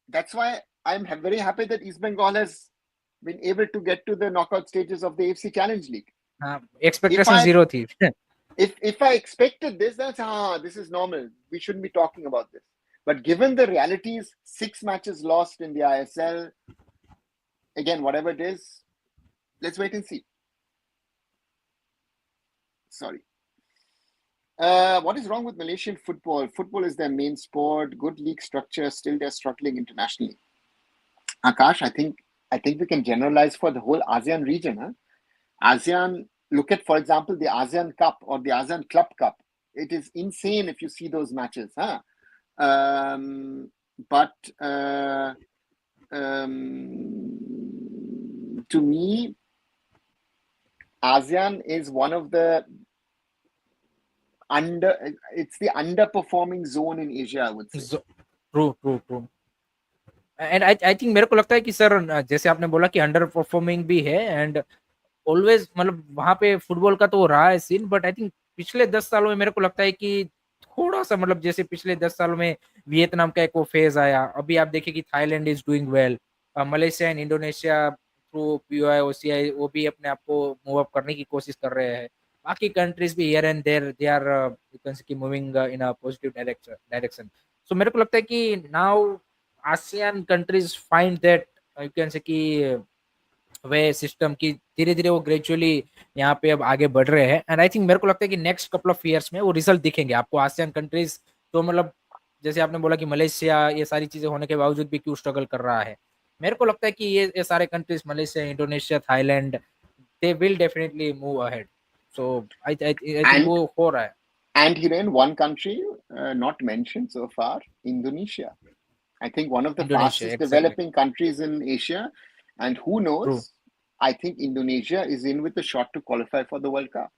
[SPEAKER 1] That's why I'm very happy that East Bengal has been able to get to the knockout stages of the AFC Challenge League.
[SPEAKER 2] Expectation zero thi.
[SPEAKER 1] If I expected this, that's this is normal. We shouldn't be talking about this. But given the realities, 6 matches lost in the ISL, again, whatever it is, let's wait and see. Sorry. What is wrong with Malaysian football? Football is their main sport. Good league structure. Still, they're struggling internationally. Akash, I think we can generalize for the whole ASEAN region. Huh? ASEAN, look at, for example, the ASEAN Cup or the ASEAN Club Cup. It is insane if you see those matches. Huh? But to me, ASEAN is one of the it's the underperforming zone in Asia, I would say.
[SPEAKER 2] True. And I think मेरे को लगता है कि sir जैसे आपने बोला कि under performing भी है एंड ऑलवेज मतलब वहां पे फुटबॉल का तो रहा है सीन बट आई थिंक पिछले 10 सालों में मेरे को लगता है कि थोड़ा सा मतलब जैसे पिछले 10 सालों में वियतनाम का एक वो फेज आया अभी आप देखिए कि Thailand is doing well Malaysia and Indonesia through POI OCI वो भी अपने आप को मूव अप करने की कोशिश कर रहे हैं बाकी कंट्रीज भी here and there they are you can say moving in a positive direction so मेरे को लगता है कि now ASEAN countries find that you can say कि वे सिस्टम की धीरे-धीरे वो ग्रेजुअली यहाँ पे अब आगे बढ़ रहे हैं एंड आई थिंक मेरे को लगता है कि नेक्स्ट कपल ऑफ इयर्स में वो रिजल्ट दिखेंगे आपको ASEAN कंट्रीज तो मतलब जैसे आपने बोला कि मलेशिया ये सारी चीजें होने के बावजूद भी क्यों स्ट्रगल कर रहा है मेरे को लगता है कि ये सारे countries Malaysia Indonesia Thailand they will definitely move ahead so I think वो हो रहा है
[SPEAKER 1] And Hiren, one country not mentioned so far, Indonesia. I think one of the fastest developing countries in Asia. And who knows?
[SPEAKER 2] True.
[SPEAKER 1] I think Indonesia is in with a shot to qualify for the World Cup.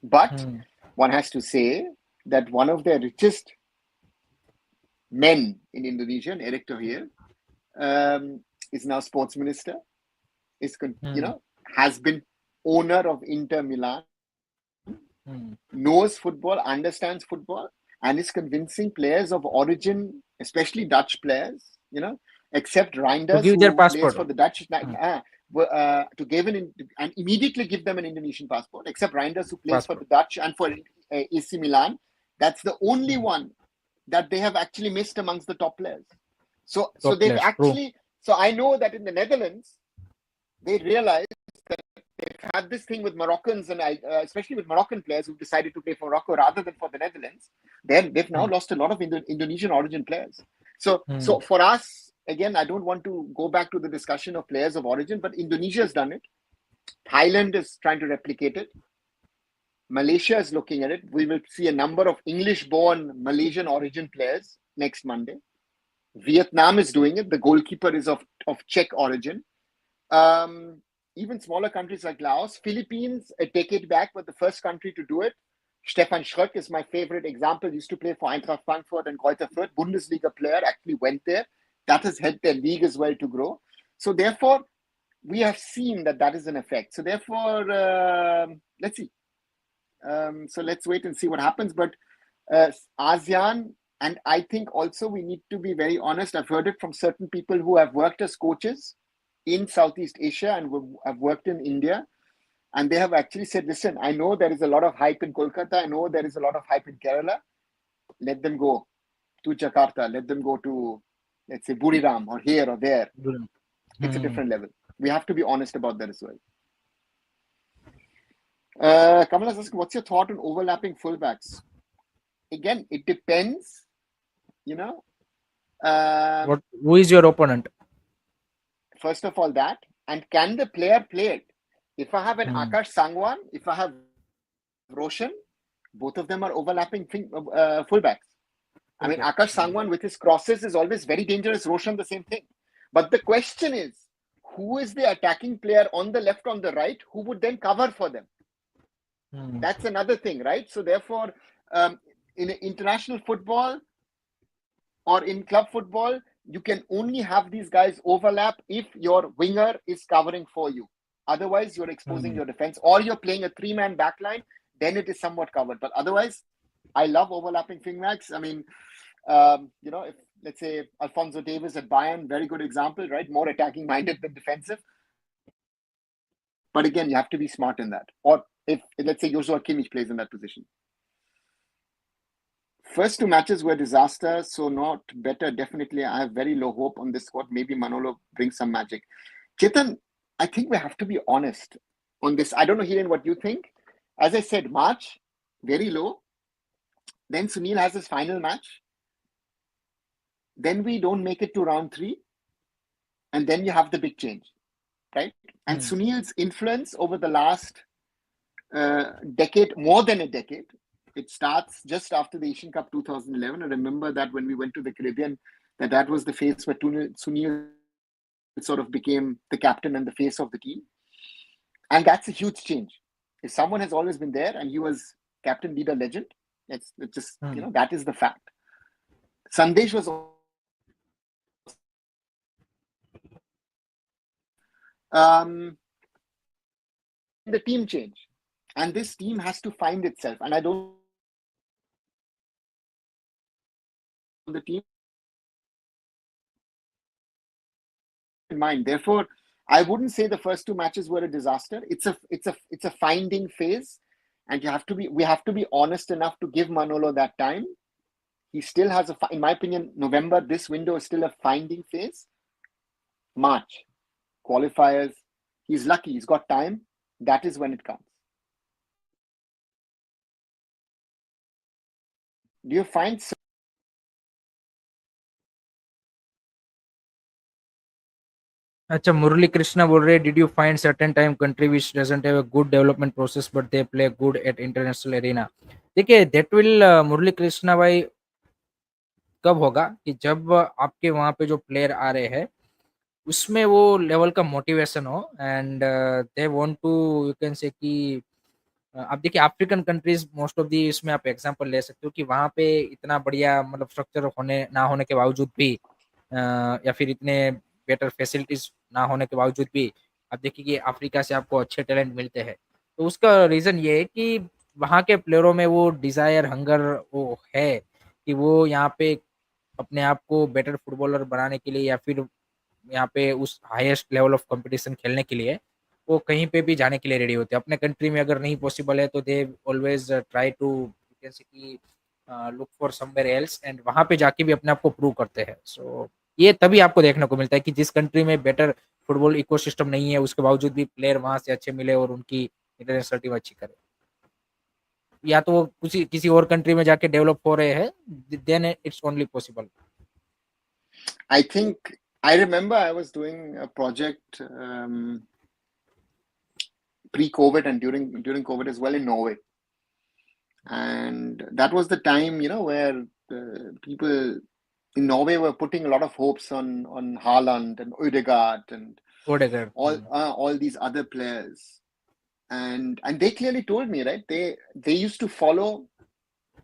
[SPEAKER 1] But one has to say that one of their richest men in Indonesia, Eric Thohir, is now sports minister, has been owner of Inter Milan, knows football, understands football, and is convincing players of origin, especially Dutch players, except Reinders, who plays for the Dutch, to give and immediately give them an Indonesian passport, except Reinders, who plays for the Dutch and for AC Milan. That's the only one that they have actually missed amongst the top players. So they've actually, so I know that in the Netherlands, they realized that they've had this thing with Moroccans and especially with Moroccan players who decided to play for Morocco rather than for the Netherlands. They've now lost a lot of Indonesian origin players. So for us, again, I don't want to go back to the discussion of players of origin, but Indonesia has done it. Thailand is trying to replicate it. Malaysia is looking at it. We will see a number of English-born Malaysian origin players next Monday. Vietnam is doing it. The goalkeeper is of Czech origin. Even smaller countries like Laos, Philippines, a decade back, were the first country to do it. Stefan Schröck is my favorite example. Used to play for Eintracht Frankfurt and Greuther Fürth. Bundesliga player, actually went there. That has helped their league as well to grow. So therefore, we have seen that is an effect. So therefore, let's see. So let's wait and see what happens. But ASEAN, and I think also we need to be very honest. I've heard it from certain people who have worked as coaches in Southeast Asia and have worked in India. And they have actually said, listen, I know there is a lot of hype in Kolkata. I know there is a lot of hype in Kerala. Let them go to Jakarta. Let them go to, let's say, Buriram or here or there. It's a different level. We have to be honest about that as well. Kamal has asked, what's your thought on overlapping fullbacks? Again, it depends,
[SPEAKER 2] who is your opponent?
[SPEAKER 1] First of all, that. And can the player play it? If I have an Akash Sangwan, if I have Roshan, both of them are overlapping fullbacks. I mean, Akash Sangwan with his crosses is always very dangerous. Roshan, the same thing. But the question is, who is the attacking player on the left, on the right, who would then cover for them? That's another thing, right? So therefore, in international football or in club football, you can only have these guys overlap if your winger is covering for you. Otherwise, you're exposing your defense, or you're playing a three-man backline, then it is somewhat covered. But otherwise, I love overlapping wingbacks. I mean, if let's say Alphonso Davies at Bayern, very good example, right? More attacking minded than defensive. But again, you have to be smart in that. Or if, let's say, Joshua Kimmich plays in that position. First two matches were disasters, so not better. Definitely, I have very low hope on this squad. Maybe Manolo brings some magic. Chetan, I think we have to be honest on this. I don't know, Hiren, what you think. As I said, March, very low. Then Sunil has his final match. Then we don't make it to round 3. And then you have the big change, right? And Sunil's influence over the last decade, more than a decade, it starts just after the Asian Cup 2011. I remember that when we went to the Caribbean, that was the phase where Sunil sort of became the captain and the face of the team. And that's a huge change. If someone has always been there and he was captain, leader, legend, it's just, that is the fact. Sandesh was the team change. And this team has to find itself. And I don't the team in mind. Therefore, I wouldn't say the first two matches were a disaster. It's a finding phase, and we have to be honest enough to give Manolo that time. He still has in my opinion, November, this window is still a finding phase. March, qualifiers, he's lucky, he's got time. That is when it comes. Do you find
[SPEAKER 2] अच्छा मुरली कृष्णा बोल रहे did you find certain time country which doesn't have a good development process but they play good at international arena देखिए that will मुरली कृष्णा भाई कब होगा कि जब आपके वहां पे जो प्लेयर आ रहे हैं उसमें वो लेवल का मोटिवेशन हो and they want to you can say कि आप देखिए African countries most of the इसमें आप एग्जांपल ले सकते हो कि वहां पे इतना बढ़िया मतलब स्ट्रक्चर होने ना होने के बावजूद भी या फिर इतने बेटर फैसिलिटीज ना होने के बावजूद भी आप देखिए कि अफ्रीका से आपको अच्छे टैलेंट मिलते हैं तो उसका रीजन ये है कि वहाँ के प्लेयरों में वो डिजायर हंगर वो है कि वो यहाँ पे अपने आप को बेटर फुटबॉलर बनाने के लिए या फिर यहाँ पे उस हाईएस्ट लेवल ऑफ कंपटीशन खेलने के लिए वो कहीं पे भी जाने के लिए रेडी होते हैं अपने कंट्री में अगर नहीं पॉसिबल है तो दे ऑलवेज ट्राई टू कैसे कि look for somewhere else and वहां पे जाके भी अपने आप को प्रूव करते हैं सो ये तभी आपको देखने को मिलता है कि जिस कंट्री में बेटर फुटबॉल इकोसिस्टम नहीं है उसके बावजूद भी प्लेयर वहां से अच्छे मिले और उनकी इंटरनेशनल टीम अच्छी करे या तो वो किसी और कंट्री में जाके डेवलप हो रहे हैं then it's only possible
[SPEAKER 1] I think I remember I was doing a project pre-COVID and during COVID as well in Norway, and that was the time where people in Norway were putting a lot of hopes on Haaland and Ødegaard and all these other players, and they clearly told me, right, they used to follow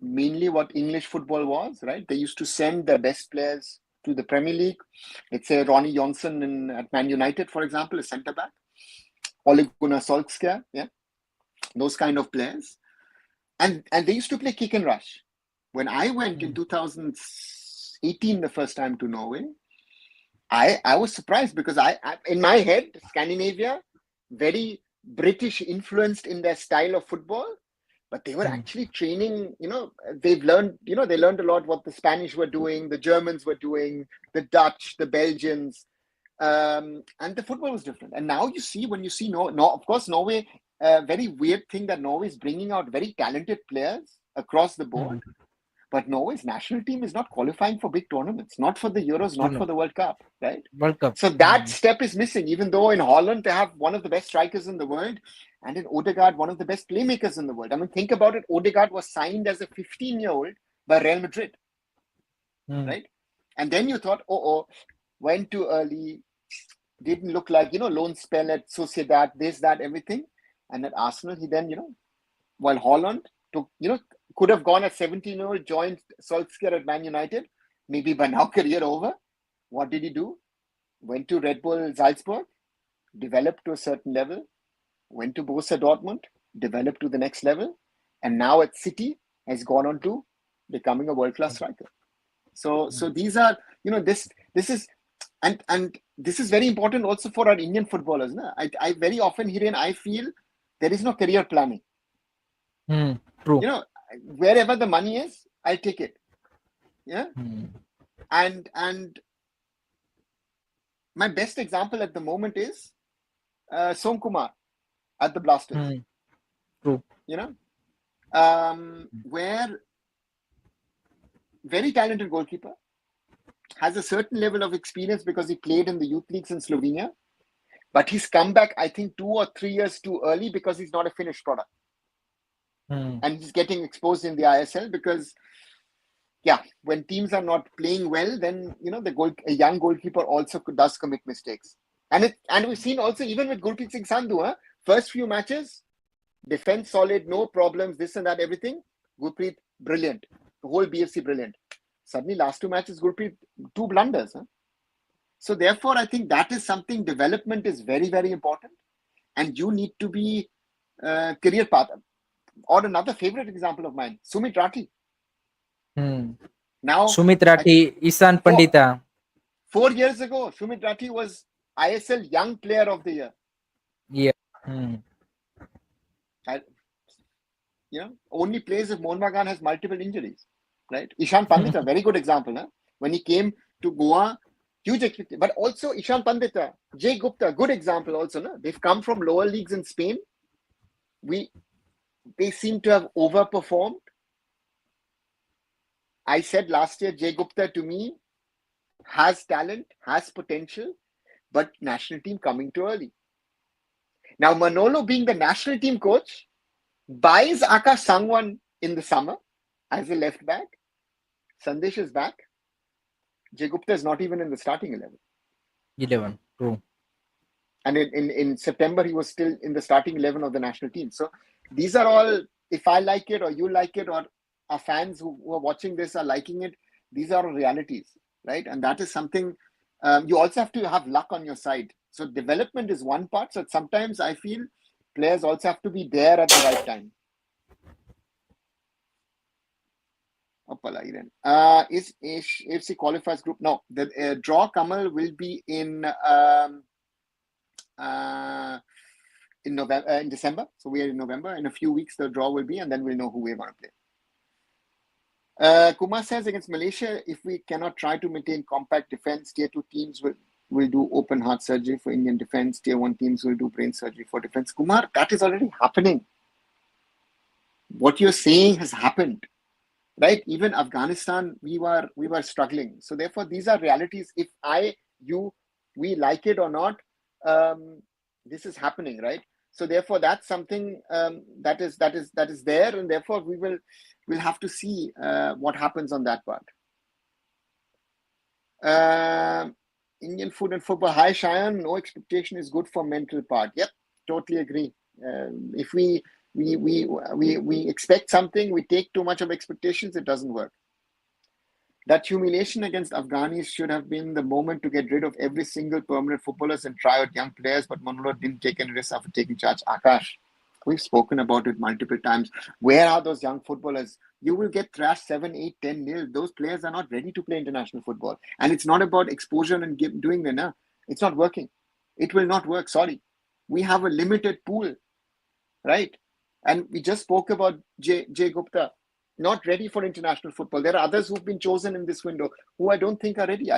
[SPEAKER 1] mainly what English football was, right? They used to send their best players to the Premier League. Let's say Ronnie Johnson at Man United, for example, a centre back. Ole Gunnar Solskjaer, yeah, those kind of players, and they used to play kick and rush. When I went in 2018 the first time to Norway, I was surprised because I in my head Scandinavia very British influenced in their style of football, but they were actually training. They've learned. They learned a lot what the Spanish were doing, the Germans were doing, the Dutch, the Belgians. And the football was different. And now when you see of course, Norway, very weird thing that Norway is bringing out very talented players across the board. But Norway's national team is not qualifying for big tournaments, not for the Euros, not for the World Cup, right?
[SPEAKER 2] World Cup.
[SPEAKER 1] So that step is missing, even though in Holland they have one of the best strikers in the world, and in Odegaard, one of the best playmakers in the world. I mean, think about it. Odegaard was signed as a 15-year-old by Real Madrid, right? And then you thought, went too early, didn't look like, loan spell at Sociedad, this, that, everything. And at Arsenal, he then, while Holland took, could have gone at 17-year-old, joined Solskjaer at Man United, maybe by now career over. What did he do? Went to Red Bull Salzburg, developed to a certain level, went to Borussia Dortmund, developed to the next level, and now at City has gone on to becoming a world-class striker. So these are, this is, and this is very important also for our Indian footballers. No? I very often hear and I feel there is no career planning.
[SPEAKER 2] True.
[SPEAKER 1] Wherever the money is, I'll take it. Yeah. And my best example at the moment is Som Kumar at the Blasters.
[SPEAKER 2] True.
[SPEAKER 1] Where very talented goalkeeper, has a certain level of experience because he played in the youth leagues in Slovenia, but he's come back, I think, 2 or 3 years too early because he's not a finished product. And he's getting exposed in the ISL because, when teams are not playing well, then, a young goalkeeper also does commit mistakes. And we've seen also, even with Gurpreet Singh Sandhu, first few matches, defense solid, no problems, this and that, everything. Gurpreet, brilliant. The whole BFC, brilliant. Suddenly, last 2 matches, Gurpreet, 2 blunders. So therefore, I think that is something, development is very, very important. And you need to be career path. Or another favorite example of mine, Sumit Rathi. Now,
[SPEAKER 2] Sumit Rathi, Ishan Pandita.
[SPEAKER 1] 4 years ago, Sumit Rathi was ISL Young Player of the Year.
[SPEAKER 2] Yeah.
[SPEAKER 1] Only plays if Mohan Bagan has multiple injuries, right? Ishan Pandita, very good example. When he came to Goa, huge expectation. But also Ishan Pandita, Jay Gupta, good example also. They've come from lower leagues in Spain. They seem to have overperformed. I said last year, Jay Gupta to me has talent, has potential, but national team coming too early. Now, Manolo being the national team coach, buys Akash Sangwan in the summer as a left back. Sandesh is back. Jay Gupta is not even in the starting 11.
[SPEAKER 2] True.
[SPEAKER 1] And in September, he was still in the starting 11 of the national team. So these are all, if I like it or you like it or our fans who are watching this are liking it, these are realities, right? And that is something you also have to have luck on your side. So development is one part. So sometimes I feel players also have to be there at the right time. Is AFC qualifiers group? No, the draw, Kamal, will be in November, in December. So we are in November. In a few weeks, the draw will be, and then we'll know who we're going to play. Kumar says against Malaysia, if we cannot try to maintain compact defense, tier 2 teams will do open heart surgery for Indian defense. Tier 1 teams will do brain surgery for defense. Kumar, that is already happening. What you're saying has happened, right? Even Afghanistan, we were struggling. So therefore, these are realities. If we like it or not, this is happening, right? So therefore, that's something that is there, and therefore we'll have to see what happens on that part. Indian food and football. Hi, Shayan. No expectation is good for mental part. Yep, totally agree. If we expect something, we take too much of expectations, it doesn't work. That humiliation against Afghanis should have been the moment to get rid of every single permanent footballers and try out young players, but Manolo didn't take any risks after taking charge. Akash, we've spoken about it multiple times. Where are those young footballers? You will get thrashed 7, 8, 10-0. Those players are not ready to play international football. And it's not about exposure and doing that. No, it's not working. It will not work. Sorry. We have a limited pool, right? And we just spoke about Jay Gupta. Not ready for international football. There are others who've been chosen in this window who I don't think are ready.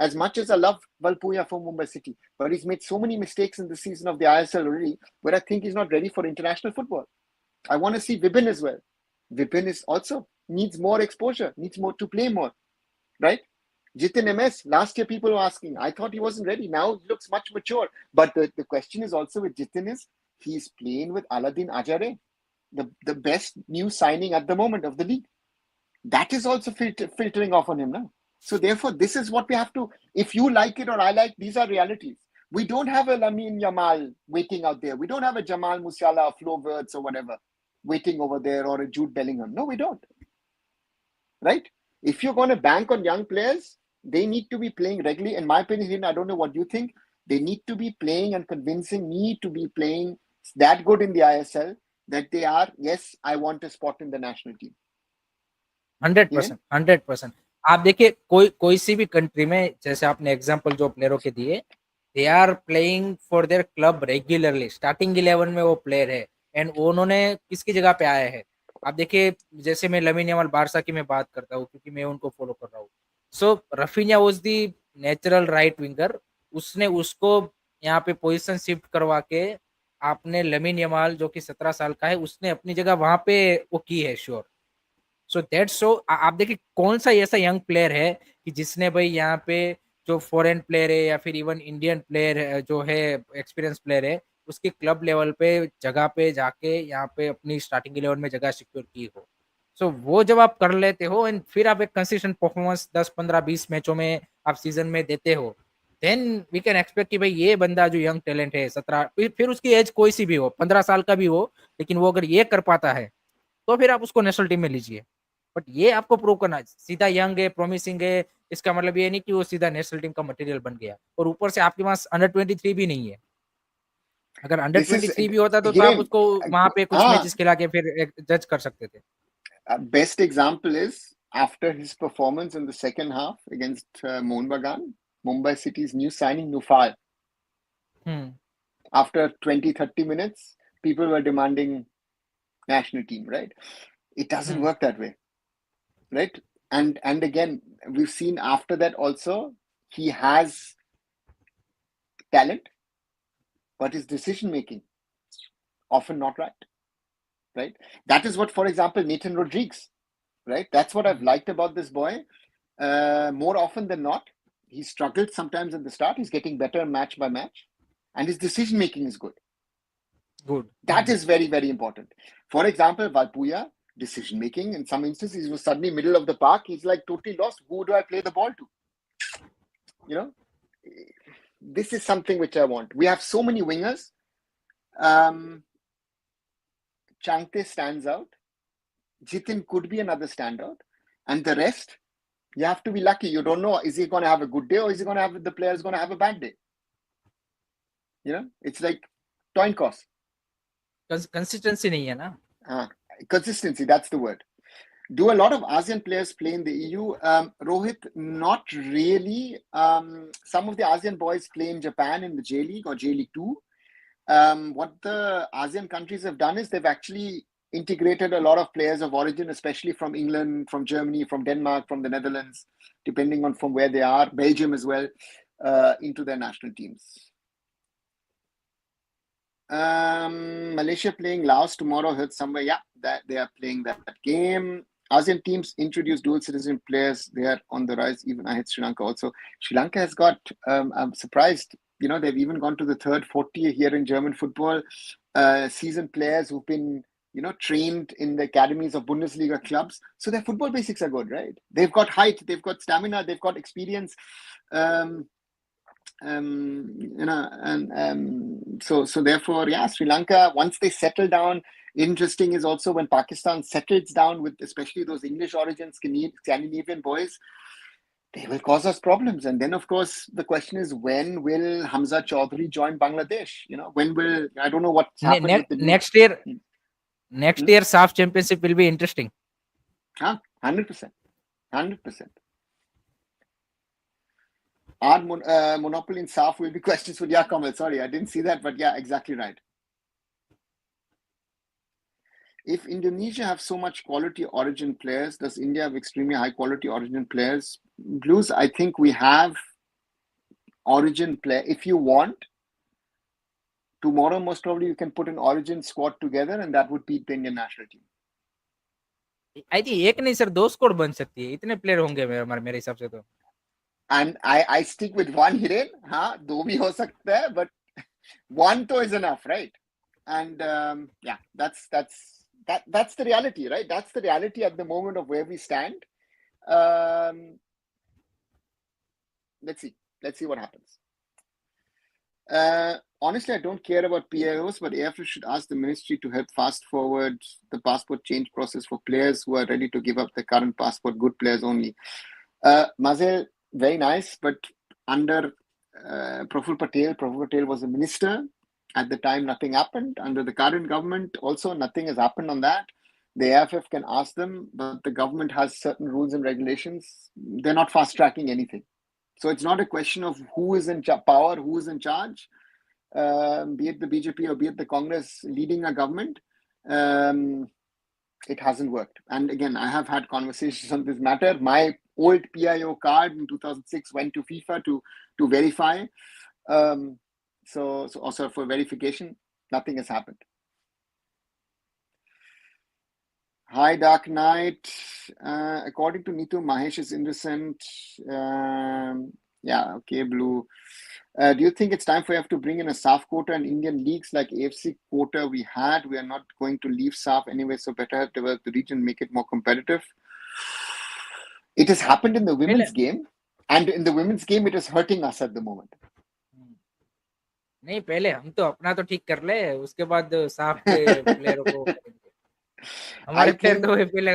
[SPEAKER 1] As much as I love Valpuya from Mumbai City, but he's made so many mistakes in the season of the ISL already, where I think he's not ready for international football. I want to see Vipin as well. Vipin is also needs more exposure, needs more to play more, right? Jitin MS, last year people were asking, I thought he wasn't ready. Now he looks much mature. But the question is also with Jitin is, he's playing with Aladdin Ajare, the best new signing at the moment of the league. That is also filtering off on him now. So therefore, this is what we have to, if you like it or I like, these are realities. We don't have a Lamine Yamal waiting out there. We don't have a Jamal Musiala, Flo Wirtz or whatever waiting over there, or a Jude Bellingham. No, we don't. Right? If you're going to bank on young players, they need to be playing regularly. In my opinion, I don't know what you think. They need to be playing and convincing me to be playing that good in the ISL that they are, yes, I want a spot in the national team.
[SPEAKER 2] 100%, 100%. आप देखिए कोई सी भी country में, जैसे आपने example जो प्लेयरों के दिए, they are playing for their club regularly, starting 11 में वो प्लेयर है, एंड उन्होंने किसकी जगह पे आए हैं. आप देखिए, जैसे मैं लमीन यमाल बारसा की मैं बात करता हूँ क्योंकि मैं उनको फॉलो कर रहा हूँ. So Raphinha was the natural right winger. उसने उसको यहाँ पे पोजीशन शिफ्ट करवा के आपने लमीन यमाल जो कि 17 साल का है, उसने अपनी जगह वहां पे वो की है श्योर. सो दैट्स सो आप देखिए कौन सा ऐसा यंग प्लेयर है कि जिसने भाई यहाँ पे जो फॉरेन प्लेयर है या फिर इवन इंडियन प्लेयर जो है एक्सपीरियंस प्लेयर है, उसकी क्लब लेवल पे जगह पे जाके यहाँ पे अपनी स्टार्टिंग 11 में जगह सिक्योर की हो. सो वो जब आप कर लेते हो एंड फिर आप एक कंसिस्टेंट परफॉर्मेंस 10-15-20 मैचों में आप सीजन में देते हो, देन वी कैन एक्सपेक्ट कि भाई ये बंदा जो यंग टैलेंट है 17, फिर उसकी एज कोई सी भी हो, 15 साल का भी हो, लेकिन वो अगर ये कर पाता है तो फिर आप उसको नेशनल टीम में लीजिए. बट ये आपको प्रूव करना है. सीधा यंग है, प्रोमिसिंग है, इसका मतलब ये नहीं कि वो सीधा नेशनल टीम का मटेरियल बन गया. और ऊपर से आपके पास अंडर 23 भी नहीं है. अगर अंडर 23 भी होता तो आप उसको वहां पे कुछ मैचेस खिला के फिर जज कर सकते थे.
[SPEAKER 1] Best example is after his performance in the second half against Mohun Bagan, Mumbai City's new signing Nufal. After 20-30 minutes, people were demanding national team, right? It doesn't work that way, right? And again, we've seen after that also, he has talent, but his decision making often not right? That is what, for example, Nathan Rodriguez, right? That's what I've liked about this boy. More often than not, he struggled sometimes at the start. He's getting better match by match, and his decision making is good. That is very, very important. For example, Valpuya, decision making, in some instances, he was suddenly middle of the park. He's like totally lost. Who do I play the ball to? You know, this is something which I want. We have so many wingers. Changte stands out. Jitin could be another standout. And the rest, you have to be lucky. You don't know, is he going to have a good day or is he going to have, the player is going to have a bad day? You know, it's like coin toss.
[SPEAKER 2] Consistency nahi hai na?
[SPEAKER 1] Consistency, that's the word. Do a lot of ASEAN players play in the EU? Rohit, not really. Some of the ASEAN boys play in Japan in the J League or J League 2. What the ASEAN countries have done is they've actually integrated a lot of players of origin, especially from England, from Germany, from Denmark, from the Netherlands, depending on from where they are, Belgium as well, into their national teams. Malaysia playing Laos tomorrow, heard somewhere. Yeah, that they are playing that game. ASEAN teams introduce dual citizen players. They are on the rise. Even I had Sri Lanka also. Sri Lanka has got, I'm surprised, you know, they've even gone to the third 40 here in German football. Seasoned players who've been, you know, trained in the academies of Bundesliga clubs. So their football basics are good, right? They've got height, they've got stamina, they've got experience. You know, and so therefore, yeah, Sri Lanka, once they settle down, interesting is also when Pakistan settles down with especially those English origin Scandinavian boys, they will cause us problems. And then, of course, the question is, when will Hamza Chaudhry join Bangladesh? You know, when will, I don't know what's happened with the
[SPEAKER 2] next year. Next year, SAF championship will be interesting.
[SPEAKER 1] 100%. 100%. Our monopoly in SAF will be questions for Kamal. Sorry, I didn't see that, but yeah, exactly right. If Indonesia have so much quality origin players, does India have extremely high quality origin players? Blues, I think we have origin player. If you want, tomorrow most probably you can put an origin squad together and that would beat the Indian national team.
[SPEAKER 2] I think एक नहीं sir, 2 squad बन सकती है, इतने player होंगे मेरे हिसाब से तो।
[SPEAKER 1] And I stick with one, Hiren. हाँ, दो भी हो सकता है, but one तो is enough, right? And yeah, that's the reality, right? That's the reality at the moment of where we stand. Um, let's see what happens. Honestly, I don't care about PIOs, but AIFF should ask the ministry to help fast forward the passport change process for players who are ready to give up their current passport. Good players only. Mazel, very nice, but under Praful Patel was a minister. At the time, nothing happened. Under the current government, also nothing has happened on that. The AIFF can ask them, but the government has certain rules and regulations. They're not fast tracking anything. So it's not a question of who is in power, who is in charge, be it the BJP or be it the Congress leading a government. It hasn't worked. And again, I have had conversations on this matter. My old PIO card in 2006 went to FIFA to verify. So also for verification, nothing has happened. Hi, Dark Knight. According to Neetu, Mahesh is innocent. Yeah, okay, Blue. Do you think it's time for AIFF to bring in a SAF quota in Indian leagues like AFC quota we had? We are not going to leave SAF anyway, so better have developed the region, make it more competitive. It has happened in the women's game, and in the women's game, it is hurting us at the moment.
[SPEAKER 2] नहीं, पहले हम तो अपना तो ठीक कर ले, उसके बाद साफ के प्लेयरों को करेंगे। हमारे प्लेयर तो पहले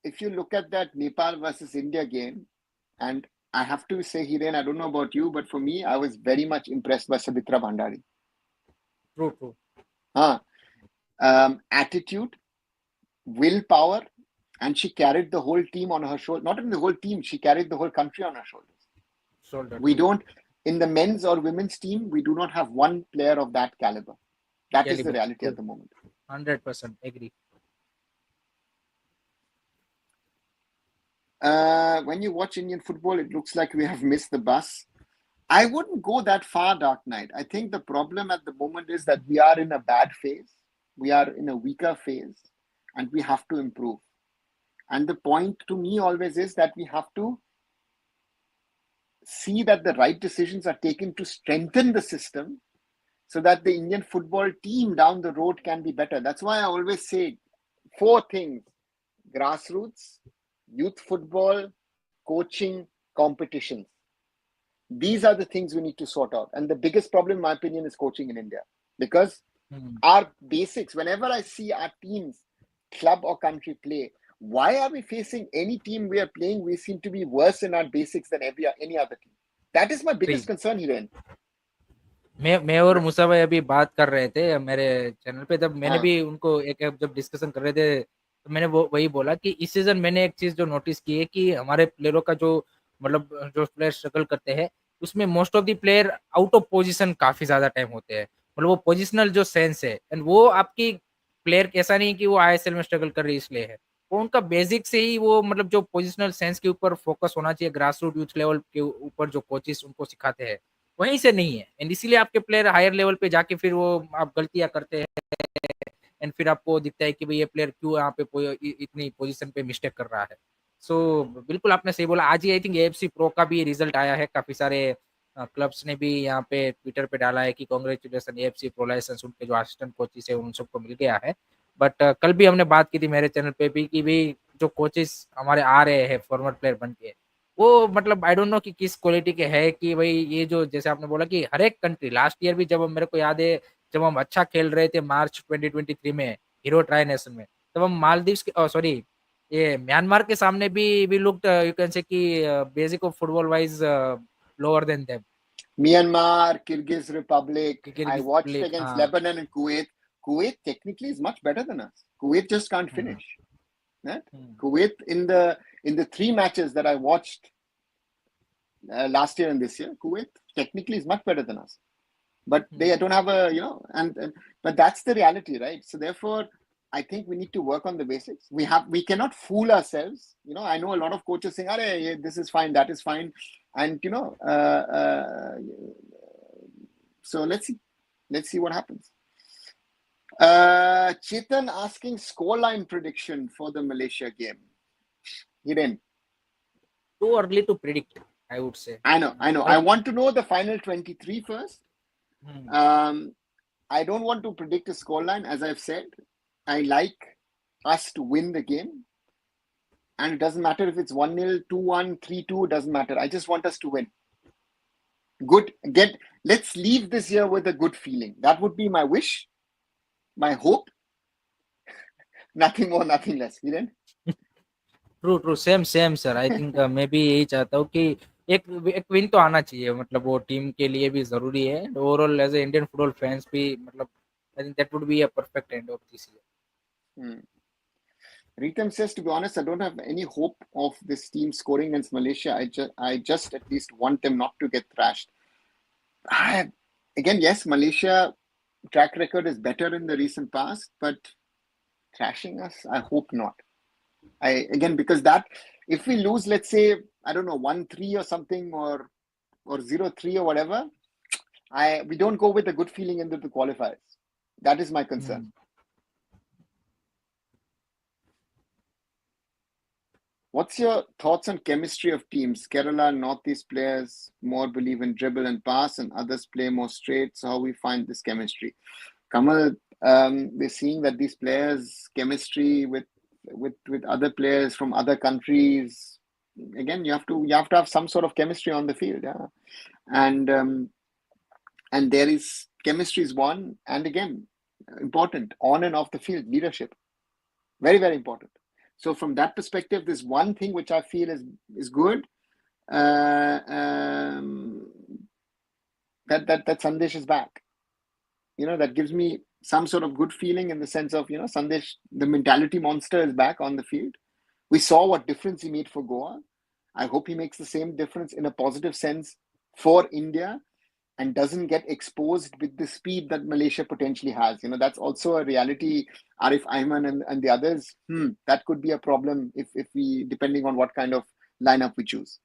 [SPEAKER 1] if you look at that Nepal versus India game, and I have to say, Hiren, I don't know about you, but for me, I was very much impressed by Sabitra Bhandari.
[SPEAKER 2] True.
[SPEAKER 1] Attitude, willpower, and she carried the whole team on her shoulder. Not even the whole team, she carried the whole country on her shoulders. We don't, in the men's or women's team, we do not have one player of that caliber. That is the reality at the moment.
[SPEAKER 2] 100% agree.
[SPEAKER 1] When you watch Indian football, it looks like we have missed the bus. I wouldn't go that far, Dark Knight. I think the problem at the moment is that we are in a bad phase. We are in a weaker phase, and we have to improve. And the point to me always is that we have to see that the right decisions are taken to strengthen the system so that the Indian football team down the road can be better. That's why I always say 4 things: grassroots, youth football, coaching, competitions. These are the things we need to sort out. And the biggest problem, in my opinion, is coaching in India. Because our basics, whenever I see our teams, club or country play, why are we facing any team we are playing? We seem to be worse in our basics than any other team. That is my biggest concern, Hiren.
[SPEAKER 2] मैं और मूसा भाई अभी बात कर रहे थे मेरे channel पे, तब मैंने भी उनको एक जब डिस्कशन कर रहे थे तो मैंने वही बोला कि इस सीजन मैंने एक चीज जो नोटिस की है कि हमारे प्लेयरों का जो मतलब जो प्लेयर स्ट्रगल करते हैं उसमें most of the player out of position काफी ज्यादा टाइम होते हैं, मतलब वो पोजिशनल जो सेंस है, एंड वो आपकी प्लेयर ऐसा नहीं कि वो आईएसएल में स्ट्रगल कर रही है इसलिए है, वो उनका बेसिक से ही वो मतलब जो पोजिशनल सेंस के ऊपर फोकस होना चाहिए, ग्रास रूट यूथ लेवल के ऊपर जो कोचेस उनको सिखाते हैं वहीं से नहीं है, एंड इसीलिए आपके प्लेयर हायर लेवल पे जाके फिर वो आप गलतियां करते हैं एंड फिर आपको दिखता है कि भाई ये प्लेयर क्यों यहाँ पे इतनी पोजीशन पे मिस्टेक कर रहा है। सो बिल्कुल आपने सही बोला। आज ही आई थिंक एएफसी प्रो का भी रिजल्ट आया है, काफी सारे क्लब्स ने भी यहाँ पे ट्विटर पे डाला है कि कांग्रेचुलेशन एएफसी प्रो लाइसेंस उनके जो असिस्टेंट कोचेस है उन सबको मिल गया है। बट कल भी हमने बात की थी मेरे चैनल पे भी कि भाई जो कोचेस हमारे आ रहे हैं फॉर्मर प्लेयर बन के, वो मतलब आई डोंट नो कि किस क्वालिटी के है कि भाई ये जो जैसे आपने बोला कि हर एक कंट्री लास्ट ईयर भी जब मेरे को याद है जब हम अच्छा खेल रहे थे मार्च 2023 में हीरो ट्राई नेशन में, तब हम मालदीव्स के सॉरी ये म्यांमार के सामने भी लुक्ड यू कैन से कि basic of football wise lower than them.
[SPEAKER 1] Myanmar, Kyrgyz Republic. I watched
[SPEAKER 2] Republic,
[SPEAKER 1] against Lebanon and Kuwait. Kuwait technically is much better than us. Kuwait just can't finish. Right? Kuwait in the 3 matches that I watched last year and this year, Kuwait technically is much better than us. But they don't have a, but that's the reality, right? So therefore, I think we need to work on the basics. We cannot fool ourselves. I know a lot of coaches saying, "Arey, this is fine, that is fine," and so let's see what happens. Chetan asking scoreline prediction for the Malaysia game. Hiren.
[SPEAKER 2] Too early to predict, I would say.
[SPEAKER 1] I know. I want to know the final 23 first. I don't want to predict a scoreline. As I've said, I like us to win the game. And it doesn't matter if it's 1-0, 2-1, 3-2, it doesn't matter. I just want us to win. Let's leave this year with a good feeling. That would be my wish, my hope. Nothing more, nothing less. Hiren?
[SPEAKER 2] True same sir. I think मैं भी यही चाहता हूँ कि एक win तो आना चाहिए, मतलब वो टीम के लिए भी जरूरी है, overall as a Indian football fans भी, मतलब I think that would be a perfect end of this year.
[SPEAKER 1] Ritam says, to be honest, I don't have any hope of this team scoring against Malaysia. I just at least want them not to get thrashed. Again, yes, Malaysia track record is better in the recent past, but thrashing us, I hope not. Because that, if we lose, let's say, I don't know, 1-3 or something, or 0-3 or whatever, we don't go with a good feeling into the qualifiers. That is my concern. What's your thoughts on chemistry of teams? Kerala, Northeast players more believe in dribble and pass, and others play more straight. So how we find this chemistry? Kamal, we're seeing that these players' chemistry with other players from other countries. Again, you have to have some sort of chemistry on the field, yeah. And there is chemistry is one, and again, important on and off the field, leadership, very, very important. So from that perspective, there's one thing which I feel is good. That Sandesh is back. That gives me some sort of good feeling in the sense of, Sandesh, the mentality monster, is back on the field. We saw what difference he made for Goa. I hope he makes the same difference in a positive sense for India and doesn't get exposed with the speed that Malaysia potentially has. That's also a reality. Arif, Ayman and the others, that could be a problem if we, depending on what kind of lineup we choose.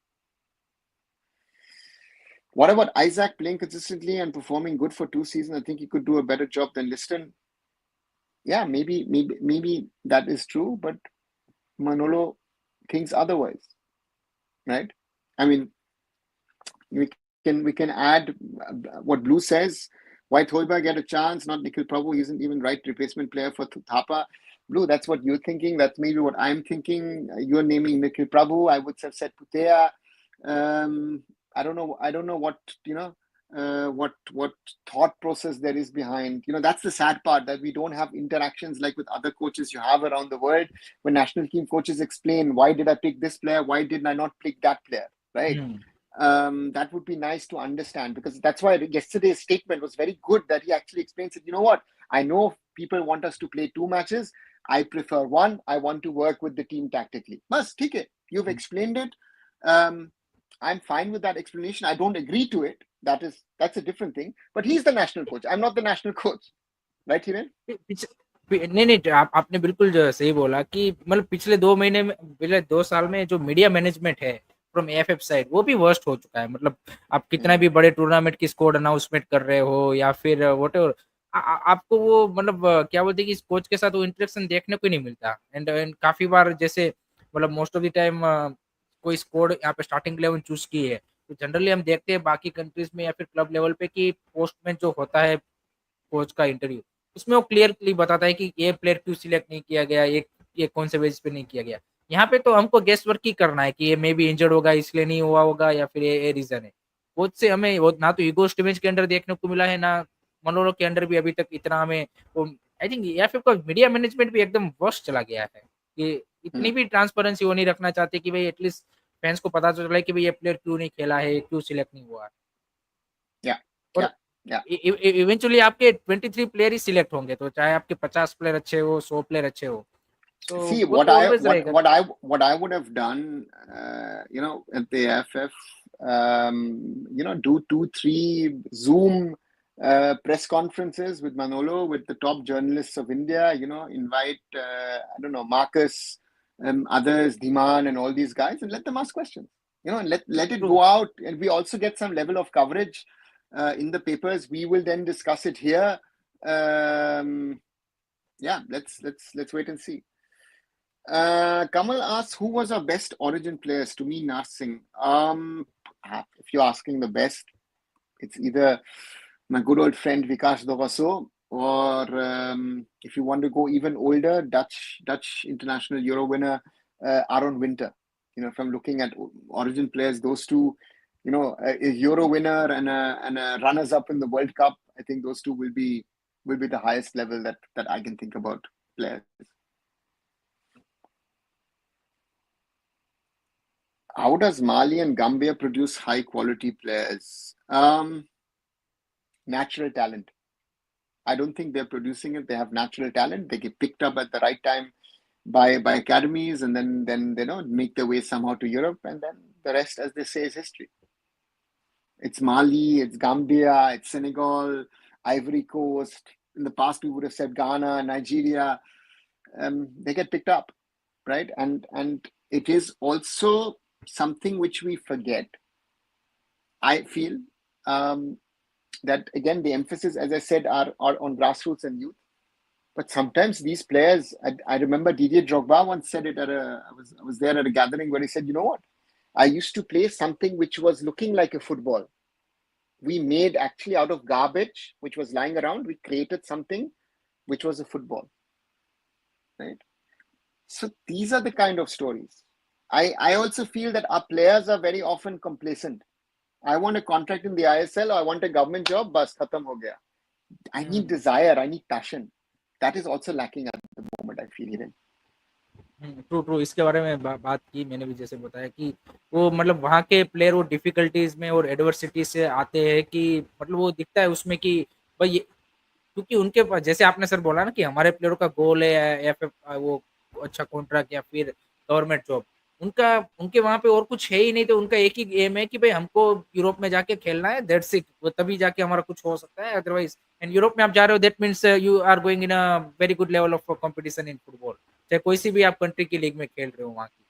[SPEAKER 1] What about Isaac playing consistently and performing good for 2 seasons? I think he could do a better job than Liston. Yeah, maybe that is true, but Manolo thinks otherwise, right? I mean, we can add what Blue says. Why Thoiba get a chance, not Nikhil Prabhu? He isn't even right replacement player for Thapa. Blue, that's what you're thinking. That's maybe what I'm thinking. You're naming Nikhil Prabhu. I would have said Putea. I don't know what what thought process there is behind. That's the sad part, that we don't have interactions like with other coaches you have around the world, when national team coaches explain, why did I pick this player? Why did I not pick that player? Right? That would be nice to understand, because that's why yesterday's statement was very good, that he actually explains it. You know what? I know people want us to play 2 matches. I prefer 1. I want to work with the team tactically. Bas, theek hai. You've explained it. I'm fine with that explanation. I don't agree to it. That's a different thing. But he's the national coach. I'm not the national coach. Right, Hiren?
[SPEAKER 2] नहीं, आपने बिल्कुल सही बोला कि मतलब पिछले 2 साल में जो मीडिया मैनेजमेंट है फ्रॉम AIFF साइड, वो भी वर्स्ट हो चुका है. मतलब आप कितना भी बड़े टूर्नामेंट की स्कोर अनाउंसमेंट कर रहे हो या फिर व्हाटएवर, आपको वो मतलब क्या बोलते हैं कि कोच के साथ वो इंटरेक्शन देखने को ही नहीं मिलता. एंड काफी बार जैसे मतलब मोस्ट ऑफ द टाइम कोई स्कोर यहाँ पे स्टार्टिंग 11 चूज की है, तो जनरली हम देखते हैं बाकी कंट्रीज में या फिर क्लब लेवल पे कि पोस्ट में जो होता है कोच का इंटरव्यू, उसमें वो क्लियरली बताता है कि ये प्लेयर क्यों सिलेक्ट नहीं किया गया, ये कौन से बेसिस पे नहीं किया गया. यहाँ पे तो हमको गेस वर्क ही करना है कि ये मे बी इंजर्ड होगा इसलिए नहीं हुआ होगा, या फिर ये रीजन है. कोच से हमें ना तो ईगो स्टीमेज के अंदर देखने को मिला है, ना मनोरो के अंदर भी अभी तक इतना हमें. आई थिंक AIFF का मीडिया मैनेजमेंट भी एकदम वर्स्ट चला गया है कि इतनी भी ट्रांसपेरेंसी वो नहीं रखना चाहते कि भाई एटलीस्ट फैंस को पता चले कि भाई ये प्लेयर क्यों नहीं खेला है, क्यों सिलेक्ट नहीं हुआ. और इवेंचुअली आपके 23 प्लेयर ही सिलेक्ट होंगे, तो चाहे आपके 50 प्लेयर अच्छे हो, 100 प्लेयर अच्छे हो. So
[SPEAKER 1] see, what I would have done, at the AIFF, do 2-3 Zoom press conferences with Manolo, with the top journalists of India. Invite I don't know, Marcus, others, Dhiman, and all these guys, and let them ask questions. And let it go out, and we also get some level of coverage in the papers. We will then discuss it here. yeah, let's wait and see. Kamal asks, who was our best Origin players? To me, Narsingh. If you're asking the best, it's either my good old friend Vikas Dovaso, or if you want to go even older, Dutch international Euro winner Aaron Winter. If I'm looking at Origin players, those two, a Euro winner and a runners up in the World Cup, I think those two will be the highest level that I can think about players. How does Mali and Gambia produce high quality players? Natural talent. I don't think they're producing it. They have natural talent. They get picked up at the right time by academies, and then make their way somehow to Europe, and then the rest, as they say, is history. It's Mali, it's Gambia, it's Senegal, Ivory Coast. In the past, we would have said Ghana, Nigeria. They get picked up, right? And it is also something which we forget. I feel that, again, the emphasis, as I said, are on grassroots and youth. But sometimes these players, I remember Didier Drogba once said it I was there at a gathering where he said, you know what? I used to play something which was looking like a football. We made actually out of garbage, which was lying around, we created something which was a football, right? So these are the kind of stories. I also feel that our players are very often complacent. I want a contract in the ISL, or I want a government job, bas, khatam ho gaya. I need desire, I need passion. That is also lacking at the moment, I feel, even.
[SPEAKER 2] True true इसके बारे में बात की मैंने भी, जैसे बताया कि वो मतलब वहाँ के प्लेयर वो डिफिकल्टीज में और एडवर्सिटी से आते हैं कि मतलब वो दिखता है उसमें कि भाई, क्योंकि उनके पास, जैसे आपने सर बोला ना कि हमारे प्लेयरों का गोल है एफ वो अच्छा कॉन्ट्रैक्ट या फिर गवर्नमेंट जॉब, उनका उनके वहां पे और कुछ है ही नहीं, तो उनका एक ही एम है कि भाई हमको यूरोप में जाके खेलना है, दैट्स इट, वो तभी जाके हमारा कुछ हो सकता है, अदरवाइज एंड यूरोप में आप जा रहे हो that means you are going in a very good level of competition in football, चाहे कोई सी भी आप कंट्री की लीग में खेल रहे हो वहाँ की,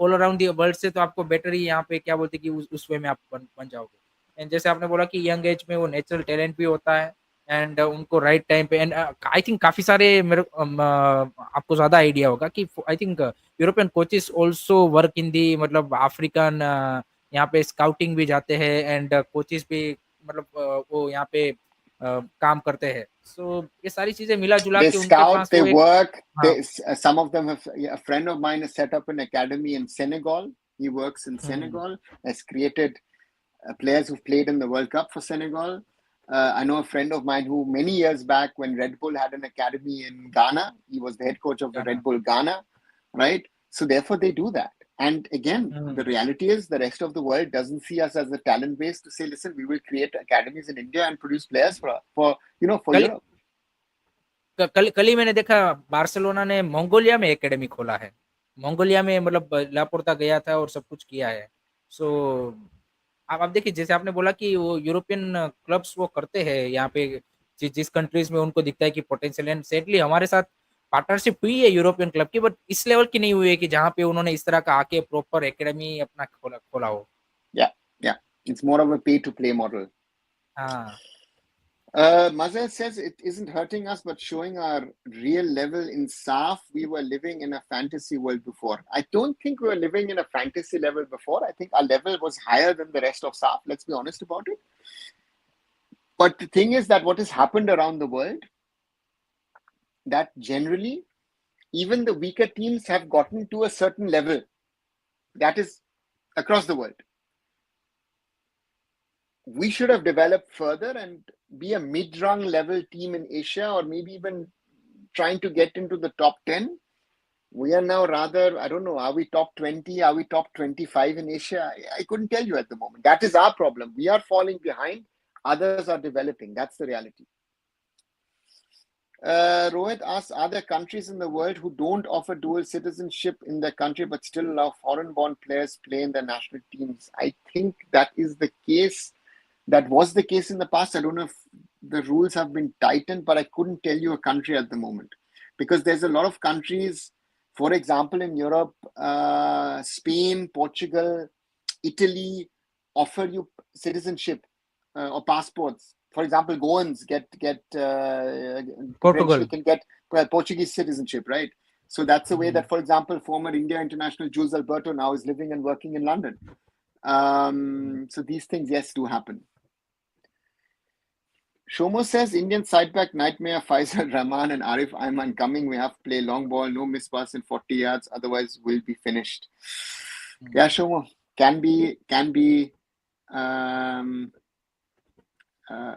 [SPEAKER 2] ऑल अराउंड दी वर्ल्ड से, तो आपको बेटर ही यहाँ पे क्या बोलते हैं कि उस वे में आप बन जाओगे। एंड जैसे आपने बोला कि यंग एज में वो नेचुरल टैलेंट भी होता है, एंड उनको राइट टाइम पे, एंड आई थिंक काफी सारे मेरे आपको ज्यादा आइडिया होगा कि I think European coaches also work in the मतलब अफ्रीकन, यहाँ पे स्काउटिंग भी जाते हैं एंड कोचेस भी मतलब वो यहाँ पे काम करते हैं, सो ये सारी चीजें मिला जुला
[SPEAKER 1] They
[SPEAKER 2] के उनके
[SPEAKER 1] scout,
[SPEAKER 2] पास
[SPEAKER 1] they
[SPEAKER 2] वो एक,
[SPEAKER 1] work.
[SPEAKER 2] हाँ,
[SPEAKER 1] Some of them have. A friend of mine has set up an academy in Senegal. He works in
[SPEAKER 2] hmm,
[SPEAKER 1] Senegal. Has created players who've played in the World Cup for Senegal. I know a friend of mine who, many years back, when Red Bull had an academy in Ghana, he was the head coach of the
[SPEAKER 2] जाना,
[SPEAKER 1] Red Bull Ghana, right? So therefore, they do that. And again, the
[SPEAKER 2] hmm,
[SPEAKER 1] reality is the rest of the world doesn't see us as a talent base to say, listen, we will create academies in India and produce players for
[SPEAKER 2] कल
[SPEAKER 1] Europe.
[SPEAKER 2] कल ही मैंने देखा Barcelona ने Mongolia में academy खोला है, Mongolia में मतलब लापोर्ता गया था और सब कुछ किया है, सो आप देखिए, जैसे आपने बोला कि वो यूरोपियन क्लब्स वो करते हैं यहाँ पे, जिस कंट्रीज में उनको दिखता है कि पोटेंशियल, एंड सेटली हमारे साथ पार्टनरशिप हुई है यूरोपियन क्लब की, बट इस लेवल की नहीं हुई है कि जहाँ पे उन्होंने इस तरह का आके प्रॉपर एकेडमी अपना खोला हो।
[SPEAKER 1] Yeah, yeah. It's more of a pay to play model.
[SPEAKER 2] हाँ,
[SPEAKER 1] Mazel says it isn't hurting us, but showing our real level in SAF. We were living in a fantasy world before. I don't think we were living in a fantasy level before. I think our level was higher than the rest of SAF. Let's be honest about it. But the thing is that what has happened around the world, that generally even the weaker teams have gotten to a certain level. That is across the world. We should have developed further and be a mid-rung level team in Asia, or maybe even trying to get into the top 10. We are now rather, I don't know, are we top 20? Are we top 25 in Asia? I couldn't tell you at the moment. That is our problem. We are falling behind. Others are developing. That's the reality. Rohit asks, are there countries in the world who don't offer dual citizenship in their country but still allow foreign-born players play in their national teams? I think that is the case. That was the case in the past. I don't know if the rules have been tightened, but I couldn't tell you a country at the moment, because there's a lot of countries, for example, in Europe, Spain, Portugal, Italy, offer you citizenship or passports. For example, Goans get
[SPEAKER 2] Portugal,
[SPEAKER 1] can get well, Portuguese citizenship, right? So that's the way that, for example, former India international Jules Alberto now is living and working in London. So these things, yes, do happen. Shomo says Indian sideback nightmare Faisal Rahman and Arif Ayman coming. We have to play long ball, no miss pass in 40 yards, otherwise we'll be finished. Yeah, Shomo, can be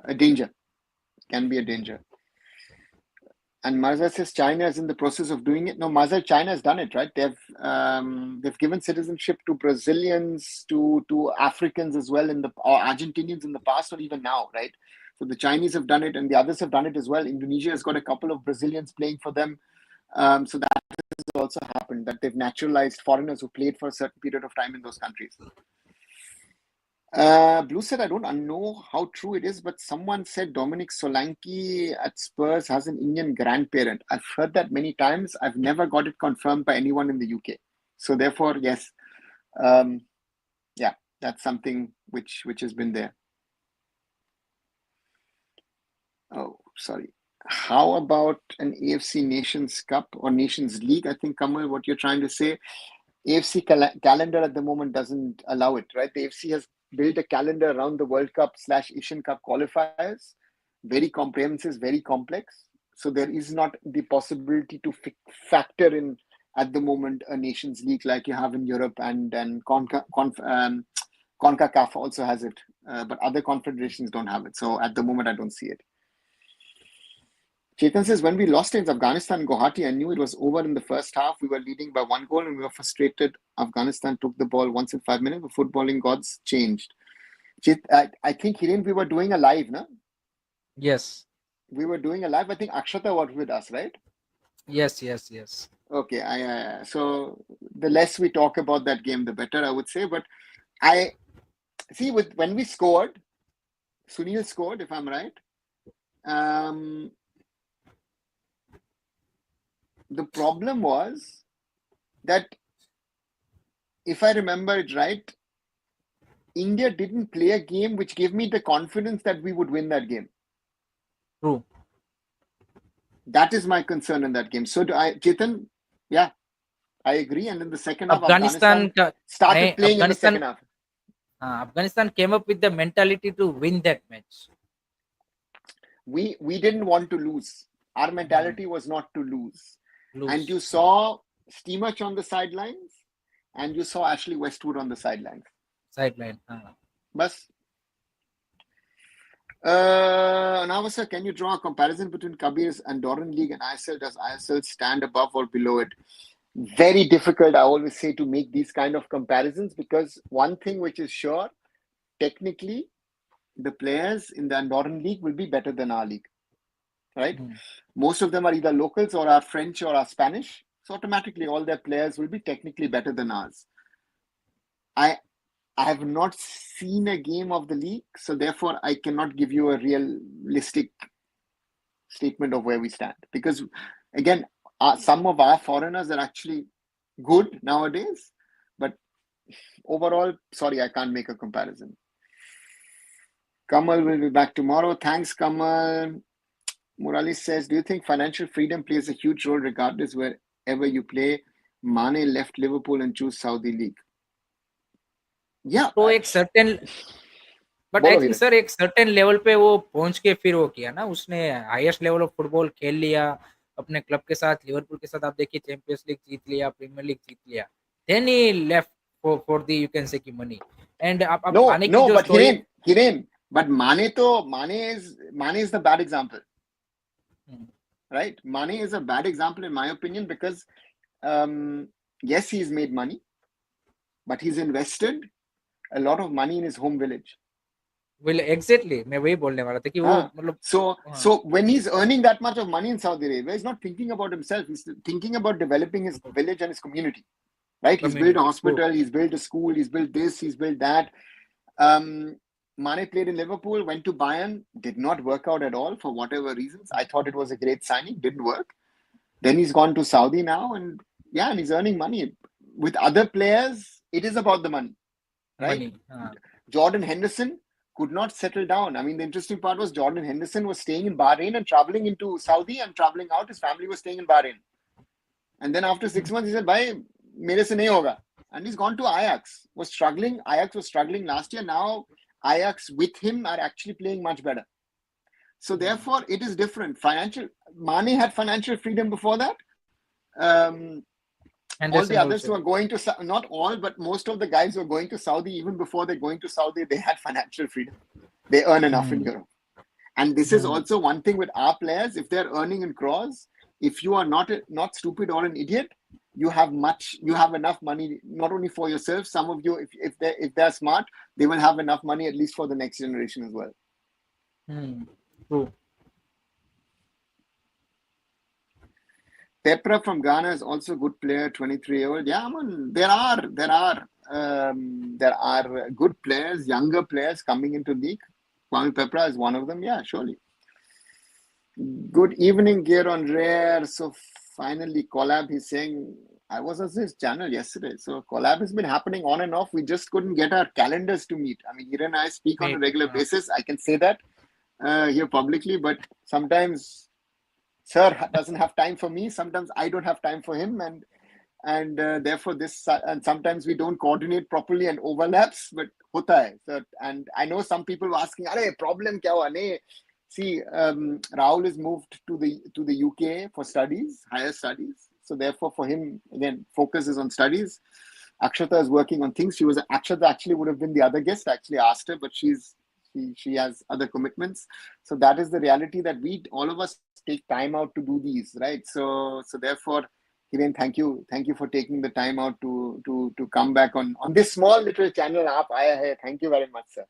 [SPEAKER 1] a danger. Can be a danger. And Marza says China is in the process of doing it. No, Marza, China has done it, right? They've given citizenship to Brazilians, to Africans as well, or Argentinians in the past, or even now, right? So the Chinese have done it, and the others have done it as well. Indonesia has got a couple of Brazilians playing for them. So that has also happened, that they've naturalized foreigners who played for a certain period of time in those countries. Blue said, I don't know how true it is, but someone said Dominic Solanke at Spurs has an Indian grandparent. I've heard that many times. I've never got it confirmed by anyone in the UK. So therefore, yes, yeah, that's something which has been there. Oh, sorry. How about an AFC Nations Cup or Nations League? I think, Kamal, what you're trying to say, AFC calendar at the moment doesn't allow it, right? The AFC has built a calendar around the World Cup / Asian Cup qualifiers, very comprehensive, very complex. So there is not the possibility to factor in at the moment a Nations League like you have in Europe, and CONCACAF also has it, but other confederations don't have it. So at the moment, I don't see it. Chetan says, when we lost against Afghanistan in Guwahati, I knew it was over in the first half. We were leading by 1 goal and we were frustrated. Afghanistan took the ball once in 5 minutes. The footballing gods changed. I think, Hiren, we were doing a live, no?
[SPEAKER 2] Yes.
[SPEAKER 1] We were doing a live. I think Akshata was with us, right?
[SPEAKER 2] Yes.
[SPEAKER 1] Okay. So the less we talk about that game, the better, I would say. But I see when we scored, Sunil scored, if I'm right. The problem was that, if I remember it right, India didn't play a game which gave me the confidence that we would win that game.
[SPEAKER 2] True.
[SPEAKER 1] That is my concern in that game. So Chetan, yeah, I agree. And in the second half,
[SPEAKER 2] Afghanistan
[SPEAKER 1] started playing in the second half.
[SPEAKER 2] Afghanistan came up with the mentality to win that match.
[SPEAKER 1] We didn't want to lose. Our mentality was not to lose. And you saw Steamach on the sidelines, and you saw Ashley Westwood on the sidelines. Bas. Now, sir, can you draw a comparison between Kabir's Andorran League and ISL? Does ISL stand above or below it? Very difficult, I always say, to make these kind of comparisons, because one thing which is sure, technically, the players in the Andorran League will be better than our league. Right? Most of them are either locals or are French or are Spanish. So automatically all their players will be technically better than ours. I have not seen a game of the league, so therefore I cannot give you a realistic statement of where we stand. Because again, some of our foreigners are actually good nowadays, but overall, sorry, I can't make a comparison. Kamal will be back tomorrow. Thanks, Kamal. Murali says, do you think financial freedom plays a huge role regardless wherever you play? Mane left Liverpool and chose Saudi League. Yeah.
[SPEAKER 2] तो एक certain, but I think sir एक certain level पे वो पहुंच के फिर वो किया ना, उसने highest level of football खेल लिया अपने क्लब के साथ, लिवरपूल के साथ आप देखिए चैंपियंस लीग जीत लिया, प्रीमियर लीग जीत लिया, then he left for the, you can say, की money. And आप माने की जो story,
[SPEAKER 1] Hiren, but Mane is the bad example. Right? Mane is a bad example in my opinion, because yes, he's made money, but he's invested a lot of money in his home village.
[SPEAKER 2] Well, exactly. मैं वही बोलने वाला था कि वो मतलब
[SPEAKER 1] so when he's earning that much of money in Saudi Arabia, he's not thinking about himself. He's thinking about developing his village and his community. Right? He's built a hospital, he's built a school, he's built this, he's built that. Mane played in Liverpool, went to Bayern, did not work out at all for whatever reasons. I thought it was a great signing, didn't work. Then he's gone to Saudi now, and he's earning money. With other players, it is about the money, right? Jordan Henderson could not settle down. I mean, the interesting part was Jordan Henderson was staying in Bahrain and traveling into Saudi and traveling out. His family was staying in Bahrain. And then after 6 months, he said, "Bhai, mere se nahi hoga." And he's gone to Ajax. Was struggling. Ajax was struggling last year. Now Ajax with him are actually playing much better. So therefore, it is different. Mane had financial freedom before that. All the others who are going to, not all, but most of the guys who are going to Saudi, even before they're going to Saudi, they had financial freedom. They earn enough in Europe. And this is also one thing with our players. If they're earning in crores, if you are not stupid or an idiot, you have enough money, not only for yourself. Some of you, if they're smart, they will have enough money at least for the next generation as well.
[SPEAKER 2] True.
[SPEAKER 1] Pepra from Ghana is also a good player, 23-year-old. Yeah, man, there are good players, younger players coming into league. Kwame Pepra is one of them. Yeah, surely. Good evening, Gear on Rare. So finally, collab. He's saying I was on his channel yesterday. So collab has been happening on and off. We just couldn't get our calendars to meet. I mean, Gear and I speak on a regular basis. I can say that here publicly, but sometimes Sir doesn't have time for me. Sometimes I don't have time for him, and therefore and sometimes we don't coordinate properly and overlaps. But hota hai. So, and I know some people were asking, "Arey, problem kya hua?" Nee. See, Rahul is moved to the UK for studies, higher studies. So therefore, for him again, focus is on studies. Akshata is working on things. Akshata actually would have been the other guest. I actually asked her, but she has other commitments. So that is the reality that all of us take time out to do these, right? So therefore, Hiren, thank you for taking the time out to come back on this small little channel. Aap aaya hai. Thank you very much, sir.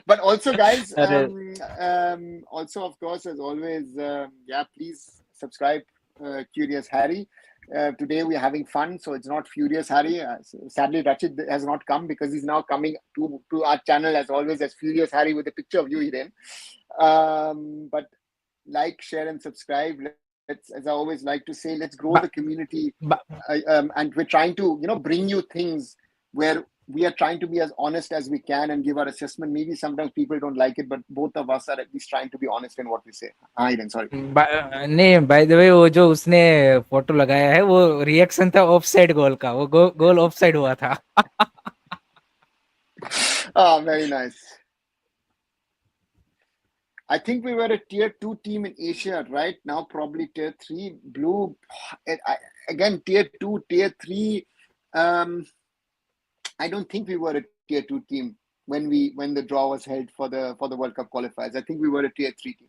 [SPEAKER 1] But also, guys, also of course, as always, please subscribe, Curious Harry. Today we are having fun, so it's not Furious Harry. Sadly, Rachid has not come because he's now coming to our channel as always as Furious Harry with a picture of you, Hiren. But like, share, and subscribe. Let's, as I always like to say, let's grow the community. And we're trying to, bring you things where we are trying to be as honest as we can and give our assessment. Maybe sometimes people don't like it, but both of us are at least trying to be honest in what we say. Hiren, sorry.
[SPEAKER 2] नहीं, by the way, वो जो उसने photo लगाया है वो reaction था offside गोल का. वो गोल ऑफसाइड हुआ था.
[SPEAKER 1] Oh, very nice. I think we were a tier 2 team in Asia right now, probably tier 3. Blue, again, tier 2, tier 3. I don't think we were a tier 2 team when the draw was held for the World Cup qualifiers. I think we were a tier 3 team.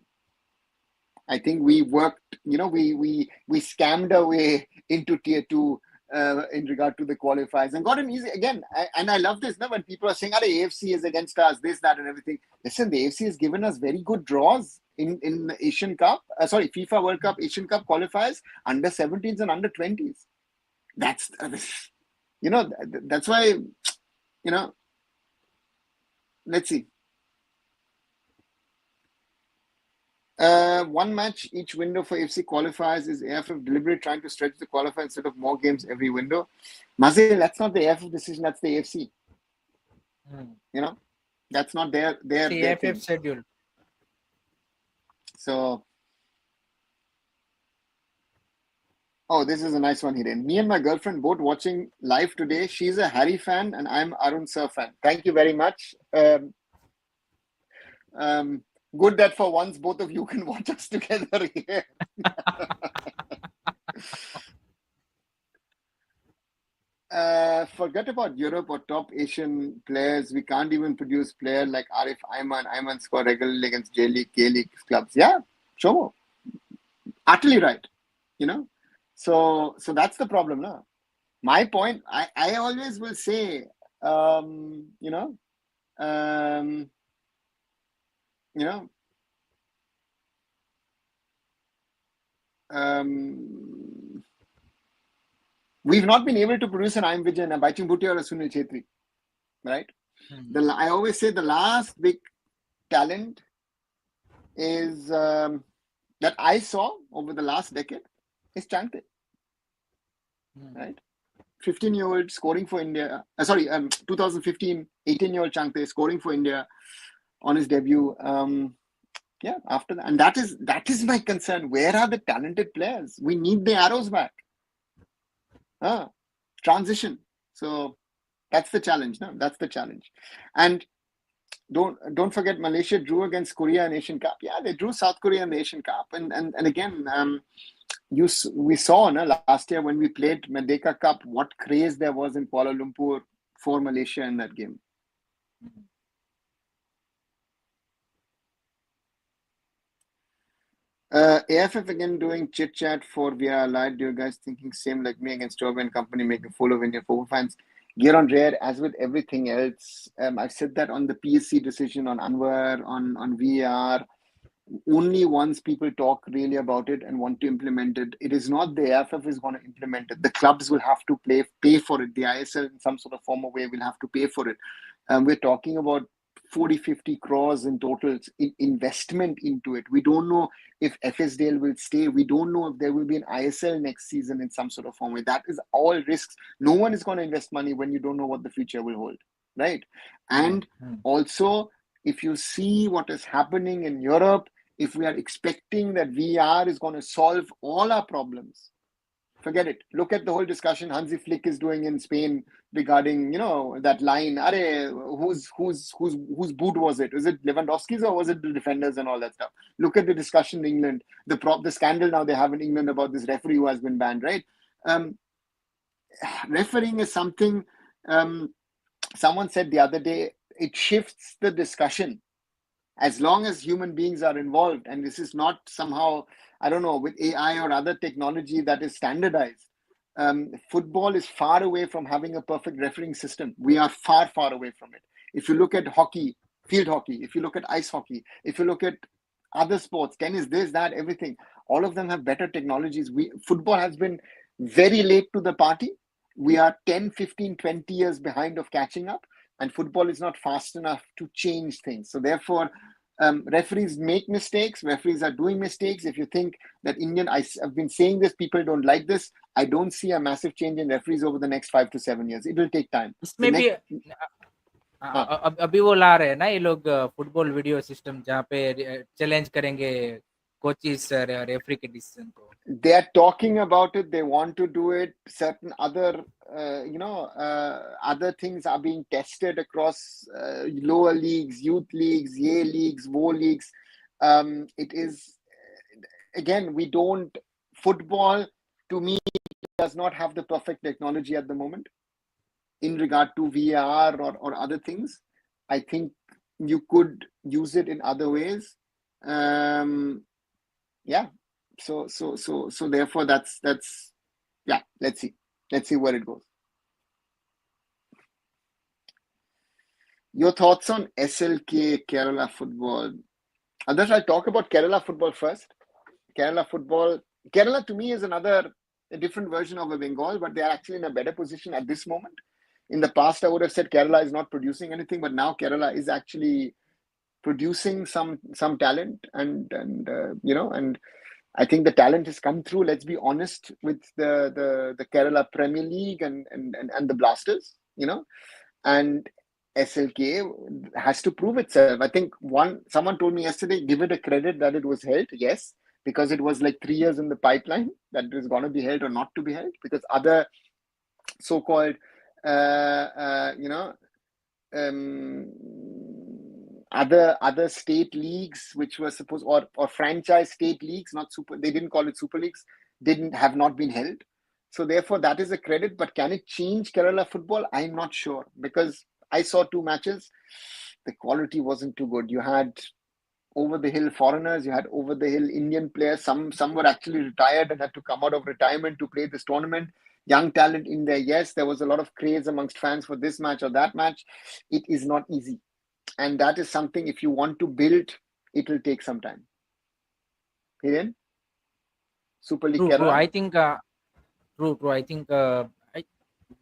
[SPEAKER 1] I think we worked, we scammed our way into tier 2 in regard to the qualifiers and got an easy, again, and I love this, when people are saying, AFC is against us, this, that, and everything. Listen, the AFC has given us very good draws in the Asian Cup, FIFA World Cup, Asian Cup qualifiers, under 17s and under 20s. That's, that's why, let's see. One match each window for AFC qualifiers. Is AIFF deliberately trying to stretch the qualifier instead of more games every window? Mazil, that's not the AIFF decision, that's the AFC. That's not their
[SPEAKER 2] AIFF schedule.
[SPEAKER 1] So, this is a nice one, Hiren. Me and my girlfriend both watching live today. She's a Harry fan and I'm Arun Sir fan. Thank you very much. Good that for once both of you can watch us together here. Forget about Europe or top Asian players. We can't even produce players like Arif Ayman score regularly against J-League, K-League clubs. Yeah, sure. Utterly right. So that's the problem now. My point, I always will say, we've not been able to produce an Aim Vijayan, a Baichung Bhutti or a Sunil Chhetri, right? I always say the last big talent is that I saw over the last decade is Changte, right? 15-year-old scoring for India. 2015, 18-year-old Changte scoring for India on his debut. Yeah, after that, and that is my concern. Where are the talented players? We need the arrows back. Transition. So that's the challenge. No, that's the challenge. And don't forget, Malaysia drew against Korea in Asian Cup. Yeah, they drew South Korea in the Asian Cup, and again, we saw last year when we played Merdeka Cup what craze there was in Kuala Lumpur for Malaysia in that game. AIFF again doing chit chat for VR Live. Do you guys thinking same like me against Toby and company making fool of Indian football fans? Gear on rare, as with everything else. I've said that on the PSC decision, on Anwar, on VR. Only once people talk really about it and want to implement it, it is not the AIFF is going to implement it. The clubs will have to pay for it. The ISL in some sort of form or way will have to pay for it. We're talking about 40-50 crores in total investment into it. We don't know if FSDL will stay. We don't know if there will be an ISL next season in some sort of form. That is all risks. No one is going to invest money when you don't know what the future will hold, right? And also, if you see what is happening in Europe, if we are expecting that VR is going to solve all our problems, forget it. Look at the whole discussion Hansi Flick is doing in Spain regarding, that line. Whose boot was it? Was it Lewandowski's or was it the defenders and all that stuff? Look at the discussion in England. The scandal now they have in England about this referee who has been banned, right? Refereeing is something, someone said the other day, it shifts the discussion. As long as human beings are involved, and this is not somehow, I don't know, with AI or other technology that is standardized, football is far away from having a perfect refereeing system. We are far, far away from it. If you look at hockey, field hockey, if you look at ice hockey, if you look at other sports, tennis, this, that, everything, all of them have better technologies. Football has been very late to the party. We are 10, 15, 20 years behind of catching up. And football is not fast enough to change things. So therefore, referees make mistakes. Referees are doing mistakes. If you think that I've been saying this, people don't like this. I don't see a massive change in referees over the next 5 to 7 years. It will take time.
[SPEAKER 2] इसमें भी अभी वो ला रहे हैं ना ये लोग football video system जहाँ पे चैलेंज करेंगे कोचेस रेफरी के डिसीजन को.
[SPEAKER 1] They are talking about it. They want to do it. Certain other, other things are being tested across lower leagues, youth leagues, A leagues, WO leagues. It is, again, football to me does not have the perfect technology at the moment in regard to VR or other things. I think you could use it in other ways. Yeah. So therefore that's yeah, let's see where it goes. Your thoughts on SLK Kerala football? Others, I'll talk about Kerala football first. Kerala to me is a different version of a Bengal, but they are actually in a better position at this moment. In the past, I would have said Kerala is not producing anything, but now Kerala is actually producing some talent, and I think the talent has come through. Let's be honest with the Kerala Premier League and the Blasters, and SLK has to prove itself. I think someone told me yesterday, give it a credit that it was held. Yes, because it was like 3 years in the pipeline that it was going to be held or not to be held, because other so-called other state leagues which were supposed, or franchise state leagues, not super, they didn't call it super leagues, have not been held. So therefore that is a credit. But can it change Kerala football? I'm not sure, because I saw 2 matches. The quality wasn't too good. You had over the hill foreigners, you had over the hill Indian players. Some were actually retired and had to come out of retirement to play this tournament. Young talent in there. Yes, there was a lot of craze amongst fans for this match or that match. It is not easy. And that is something, if you want to build, it will take some time. Hiren? Super League Kerala?
[SPEAKER 2] True. I think, true. I think,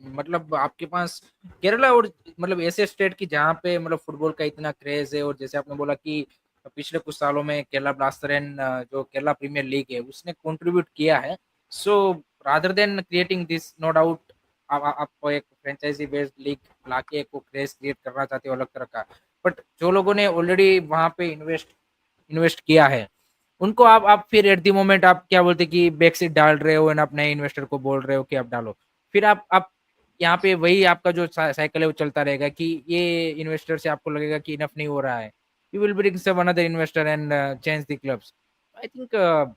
[SPEAKER 2] मतलब आपके पास केरला और मतलब ऐसे state की जहाँ पे मतलब football का इतना क्रेज है, और जैसे आपने बोला कि पिछले कुछ सालों में केरला ब्लास्टर एंड जो केरला प्रीमियर लीग है उसने कंट्रीब्यूट किया है. So rather than creating this, no doubt आप एक फ्रेंचाइजी बेस्ड लीग लाके एक क्रेज क्रिएट करना चाहते हो अलग तरह का, बट जो लोगों ने ऑलरेडी वहां पे इन्वेस्ट किया है, उनको आप फिर एट द मोमेंट आप क्या बोलते कि बैकसीट डाल रहे हो एंड आप नए इन्वेस्टर को बोल रहे हो कि आप डालो, फिर आप यहाँ पे वही आपका जो साइकिल है वो चलता रहेगा कि ये इन्वेस्टर से आपको लगेगा कि इनफ नहीं हो रहा है, you will bring some another investor and change the clubs. I think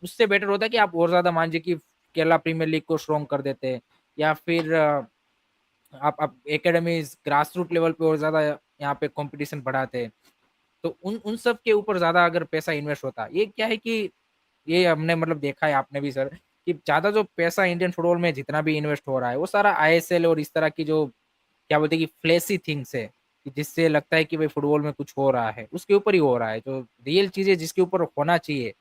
[SPEAKER 2] उससे बेटर होता है कि आप और ज्यादा मान लीजिए कि केरला प्रीमियर लीग को स्ट्रॉन्ग कर देते, या फिर आप एकेडमीज ग्रास रूट लेवल पे और ज्यादा यहाँ पे कंपटीशन बढ़ाते, तो उन सब के ऊपर ज्यादा अगर पैसा इन्वेस्ट होता। ये क्या है कि ये हमने मतलब देखा है, आपने भी सर, कि ज्यादा जो पैसा इंडियन फुटबॉल में जितना भी इन्वेस्ट हो रहा है वो सारा आईएसएल और इस तरह की जो क्या बोलते हैं कि फ्लैशी थिंग्स है, कि जिससे लगता है कि भाई फुटबॉल में कुछ हो रहा है, उसके ऊपर ही हो रहा है। जो रियल चीजें जिसके ऊपर होना चाहिए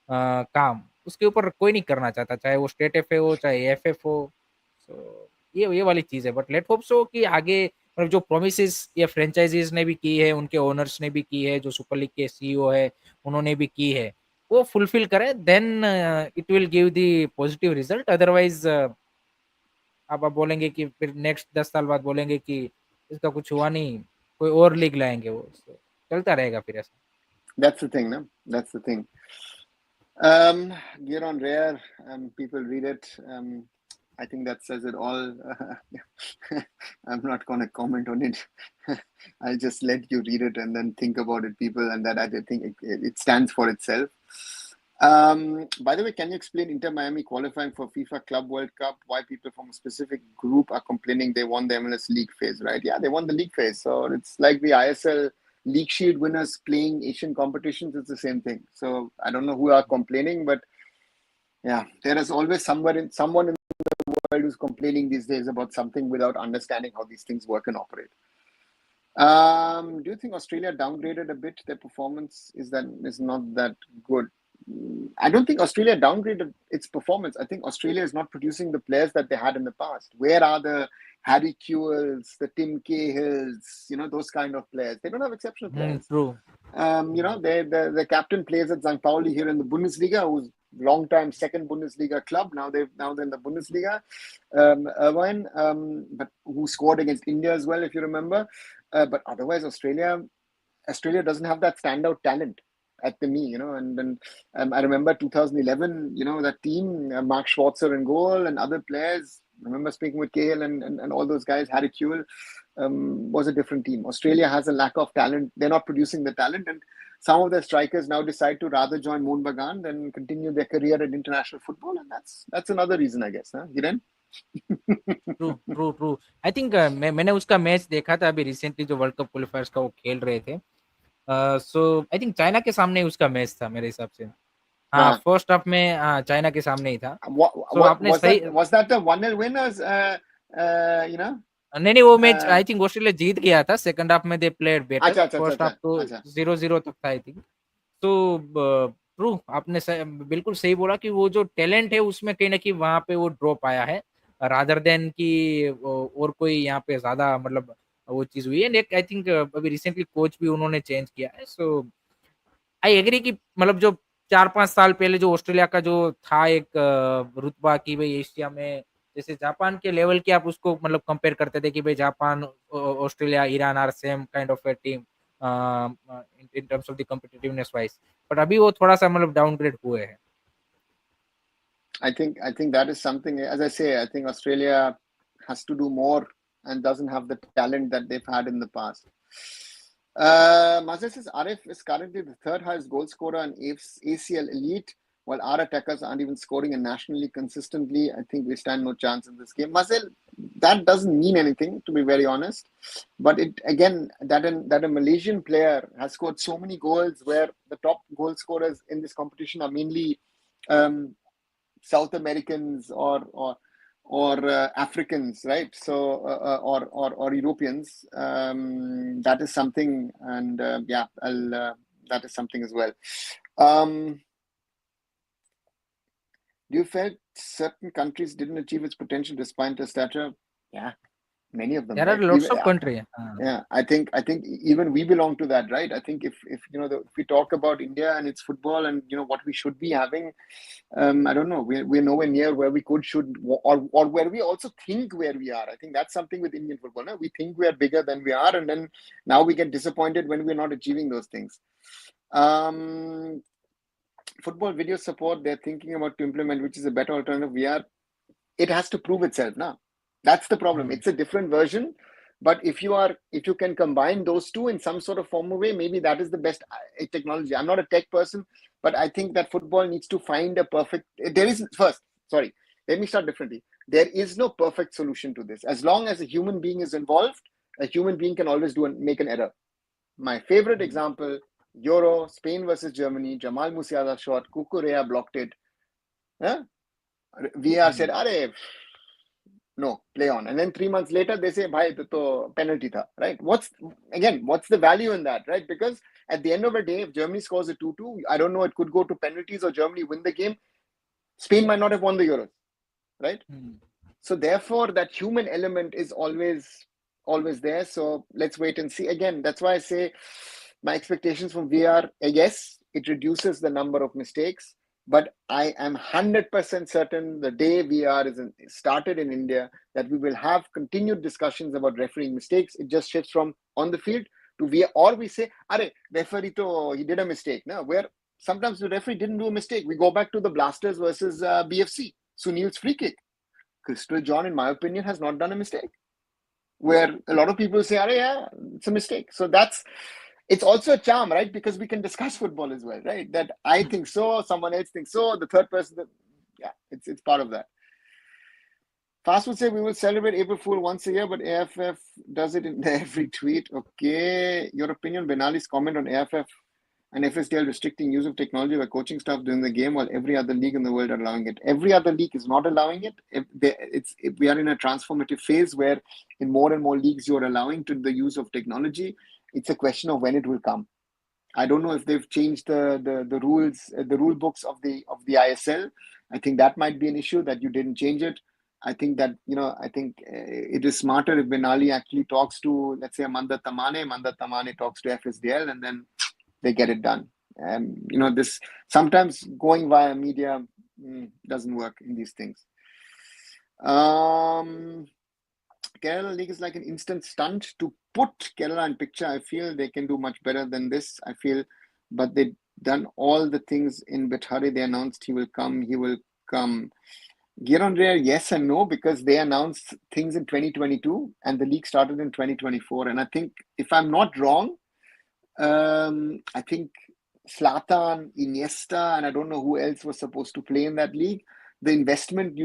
[SPEAKER 2] काम, उसके ऊपर कोई नहीं करना चाहता, चाहे वो स्टेट एफ हो चाहे एएफएफ हो। सो ये वाली चीज है, बट लेट होप सो कि आगे मतलब जो प्रोमिसेस ये फ्रेंचाइजीज ने भी की है, उनके ओनर्स ने भी की है, जो सुपर लीग के सीईओ है उन्होंने भी की है, वो फुलफिल करे, then it will give the positive result. Otherwise आप बोलेंगे कि फिर नेक्स्ट 10 साल बाद बोलेंगे कि इसका कुछ हुआ नहीं, कोई और लीग लाएंगे, वो so, चलता रहेगा फिर ऐसा।
[SPEAKER 1] That's the thing, no? That's the thing. Gear on rare, people read it. I think that says it all. I'm not going to comment on it. I'll just let you read it and then think about it, people, and that I think it stands for itself. By the way, can you explain Inter Miami qualifying for FIFA Club World Cup? Why people from a specific group are complaining they won the MLS League phase, right? Yeah, they won the league phase. So it's like the ISL League Shield winners playing Asian competitions. It's the same thing. So I don't know who are complaining, but yeah, there is always someone in the world who's complaining these days about something without understanding how these things work and operate. Do you think Australia downgraded a bit? Their performance is not that good. I don't think Australia downgraded its performance. I think Australia is not producing the players that they had in the past. Where are the Harry Kewells, the Tim Cahills, those kind of players? They don't have exceptional players.
[SPEAKER 2] True.
[SPEAKER 1] The captain plays at St. Pauli here in the Bundesliga, who's long-time second Bundesliga club. Now they're in the Bundesliga. Irvine, but who scored against India as well, if you remember. But otherwise, Australia doesn't have that standout talent at the knee, and then I remember 2011, that team, Mark Schwarzer in goal and other players. I remember speaking with Cahill and all those guys, Harry Kewell, was a different team. Australia has a lack of talent. They're not producing the talent, and some of their strikers now decide to rather join Mohan Bagan than continue their career in international football, and that's another reason, I guess, huh? Giren?
[SPEAKER 2] True. I think मैंने उसका match देखा था अभी recently, जो world cup क्वालिफायर्स का वो खेल रहे थे। सो आई थिंक चाइना के सामने उसका मैच था मेरे हिसाब से। हाँ, फर्स्ट हाफ में चाइना के सामने ही था। सो आपने सही,
[SPEAKER 1] was that the 1-0 win or
[SPEAKER 2] नहीं वो मैच आई थिंक ऑस्ट्रेलिया जीत गया था। सेकंड हाफ में दे प्लेड बेटर,
[SPEAKER 1] अच्छा
[SPEAKER 2] फर्स्ट हाफ तो
[SPEAKER 1] अच्छा
[SPEAKER 2] 0-0 तक था आई थिंक। तो ट्रू, आपने बिल्कुल सही बोला कि वो जो टैलेंट है उसमें कहीं ना कहीं वहां पे वो ड्रॉप आया है, रादर देन कि और कोई यहाँ पे ज्यादा मतलब वो चीज हुई है। आई थिंक अभी रिसेंटली कोच भी उन्होंने चेंज किया है। सो आई एग्री कि मतलब जो 4-5 साल पहले जो ऑस्ट्रेलिया का जो था एक रुतबा की भाई एशिया में जैसे जापान के लेवल की, आप उसको मतलब कंपेयर करते थे कि भाई Japan Australia Iran are same kind of a team in terms of the competitiveness wise, but अभी वो थोड़ा सा मतलब डाउनग्रेड हुए हैं।
[SPEAKER 1] I think that is something, as I say, I think Australia has to do more and doesn't have the talent that they've had in the past. Mazda says AIFF is currently the third highest goal scorer in ACL Elite, while our attackers aren't even scoring nationally consistently. I think we stand no chance in this game. Marcel, that doesn't mean anything, to be very honest. But it again, that a Malaysian player has scored so many goals, where the top goal scorers in this competition are mainly South Americans or Africans, right? So or Europeans. That is something, and that is something as well. Do you felt certain countries didn't achieve its potential despite their stature? Yeah, Many of them,
[SPEAKER 2] There are
[SPEAKER 1] right?
[SPEAKER 2] lots
[SPEAKER 1] Even
[SPEAKER 2] of country.
[SPEAKER 1] yeah, I think even we belong to that, right? I think if if we talk about India and its football and what we should be having, I don't know, we're nowhere near where we should, or where we also think where we are. I think that's something with Indian football. No? We think we are bigger than we are, and then now we get disappointed when we're not achieving those things. Football video support they're thinking about to implement, which is a better alternative. It has to prove itself now. That's the problem. It's a different version, but if you can combine those two in some sort of formal way, maybe that is the best technology. I'm not a tech person, but I think that football needs to find a perfect. There is first. Sorry, let me start differently. There is no perfect solution to this. As long as a human being is involved, a human being can always make an error. My favorite example: Euro, Spain versus Germany. Jamal Musiala shot. Kukurea blocked it. Huh? VAR said, "Arey, no, play on." And then 3 months later, they say, "Bhai, to penalty tha." Right? What's the value in that, right? Because at the end of the day, if Germany scores a 2-2, I don't know, it could go to penalties or Germany win the game. Spain might not have won the Euros, right? So therefore, that human element is always there. So let's wait and see. Again, that's why I say my expectations from VR, yes, it reduces the number of mistakes, but I am 100% certain the day VR is started in India that we will have continued discussions about refereeing mistakes. It just shifts from on the field to VR, or we say, "Arey, referee he did a mistake." No, where sometimes the referee didn't do a mistake. We go back to the Blasters versus BFC, Sunil's free kick. Crystal John, in my opinion, has not done a mistake. Where a lot of people say, "Arey, yeah, it's a mistake." So it's also a charm, right? Because we can discuss football as well, right? That I think so, someone else thinks so, the third person, yeah, it's part of that. Fast would say we will celebrate April Fool once a year, but AIFF does it in every tweet. Okay, your opinion, Benali's comment on AIFF and FSDL restricting use of technology by coaching staff during the game while every other league in the world are allowing it. Every other league is not allowing it. We are in a transformative phase where in more and more leagues you are allowing to the use of technology. It's a question of when it will come. I don't know if they've changed the rules, the rule books of the ISL. I think that might be an issue that you didn't change it. I think that it is smarter if Benali actually talks to, let's say, Manda Tamane talks to FSDL, and then they get it done. And this sometimes going via media doesn't work in these things. Kerala League is like an instant stunt to put Kerala in picture. I feel they can do much better than this. I feel, but they've done all the things in Bethari. They announced he will come. Giron, yes and no, because they announced things in 2022 and the league started in 2024. And I think, if I'm not wrong, I think Zlatan, Iniesta, and I don't know who else was supposed to play in that league. The investment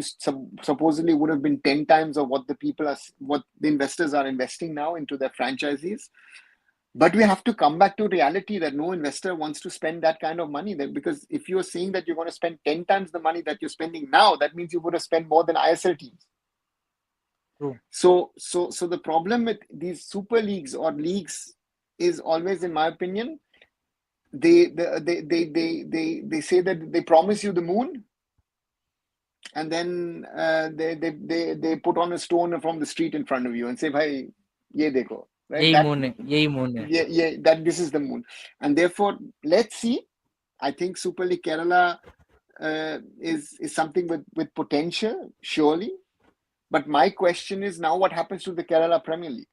[SPEAKER 1] supposedly would have been 10 times of what the investors are investing now into their franchisees. But we have to come back to reality that no investor wants to spend that kind of money there, because if you're saying that you're going to spend 10 times the money that you're spending now, that means you would have spent more than ISL teams.
[SPEAKER 2] True.
[SPEAKER 1] So the problem with these super leagues or leagues is always, in my opinion, they say that they promise you the moon, and then they put on a stone from the street in front of you and say, "Bhai, ye dekho." Right?
[SPEAKER 2] Yehi moon hai.
[SPEAKER 1] Yeah, that this is the moon. And therefore, let's see. I think Super League Kerala is something with potential, surely. But my question is now, what happens to the Kerala Premier League?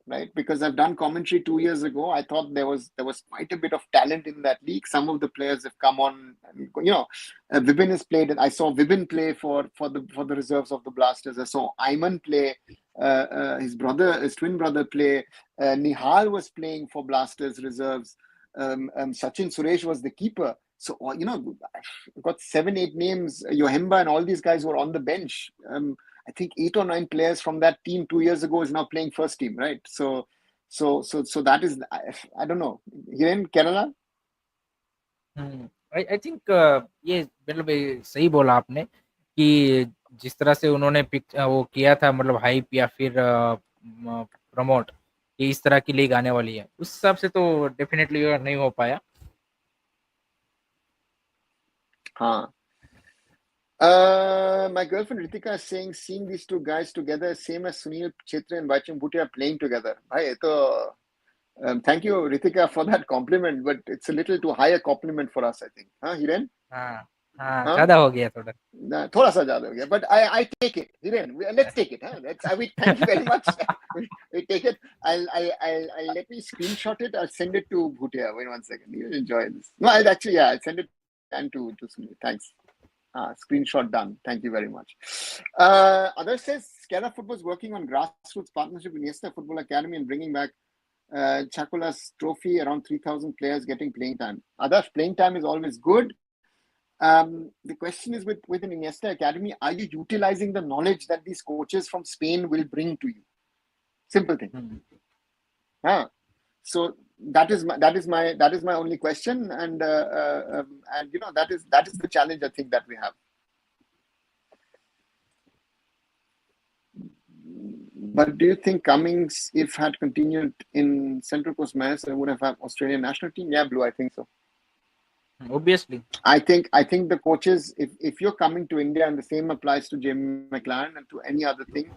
[SPEAKER 1] Right? Because I've done commentary 2 years ago. I thought there was quite a bit of talent in that league. Some of the players have come on. Vibin has played, and I saw Vibin play for the reserves of the Blasters. I saw Ayman play. His twin brother play. Nihal was playing for Blasters reserves. Sachin Suresh was the keeper. So I've got 7-8 names. Yohemba and all these guys were on the bench. I think 8 or 9 players from that team 2 years ago is now playing first team, right? So that is, I don't know. Here in Kerala,
[SPEAKER 2] I think ये मतलब सही बोला आपने कि जिस तरह से उन्होंने वो किया था, मतलब हाइप या फिर प्रमोट कि इस तरह की लीग आने वाली है, उस हिसाब से तो डेफिनेटली नहीं हो पाया.
[SPEAKER 1] हाँ. My girlfriend Ritika is saying, seeing these two guys together, same as Sunil Chhetri and Baichung Bhutia playing together. Bhai, to, thank you, Ritika, for that compliment, but it's a little too high a compliment for us, I think. Huh, Hiren?
[SPEAKER 2] हाँ हाँ,
[SPEAKER 1] Huh?
[SPEAKER 2] ज्यादा हो गया थोड़ा.
[SPEAKER 1] थोड़ा सा ज्यादा हो गया, but I take it. Hiren, let's take it. Huh? Thank you very much. we take it. I'll let me screenshot it. I'll send it to Bhutia. Wait 1 second. You'll enjoy this. No, I'll send it and to Sunil. Thanks. Screenshot done. Thank you very much. Others says Kerala Football is working on grassroots partnership with Niesta Football Academy and bringing back Chakula's trophy, around 3,000 players getting playing time. Others, playing time is always good. The question is with an Iniesta Academy, are you utilizing the knowledge that these coaches from Spain will bring to you? Simple thing. So that is my only question, and that is the challenge I think that we have. But do you think Cummings, if had continued in Central Coast Mariners, would have had Australian national team? Yeah, Blue, I think so.
[SPEAKER 2] Obviously.
[SPEAKER 1] I think the coaches, if you're coming to India, and the same applies to Jamie McLaren and to any other thing,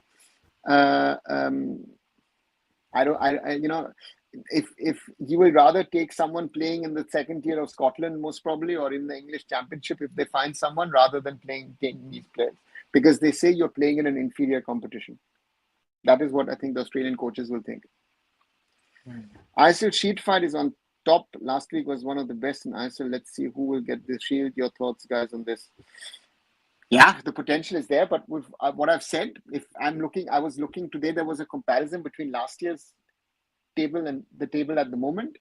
[SPEAKER 1] if you will rather take someone playing in the second tier of Scotland, most probably, or in the English Championship, if they find someone, rather than taking these players, because they say you're playing in an inferior competition. That is what I think the Australian coaches will think. ISL sheet fight is on top. Last week was one of the best in ISL. Let's see who will get the shield. Your thoughts, guys, on this? Yeah, the potential is there, but with what I've said, I was looking today, there was a comparison between last year's table and the table at the moment,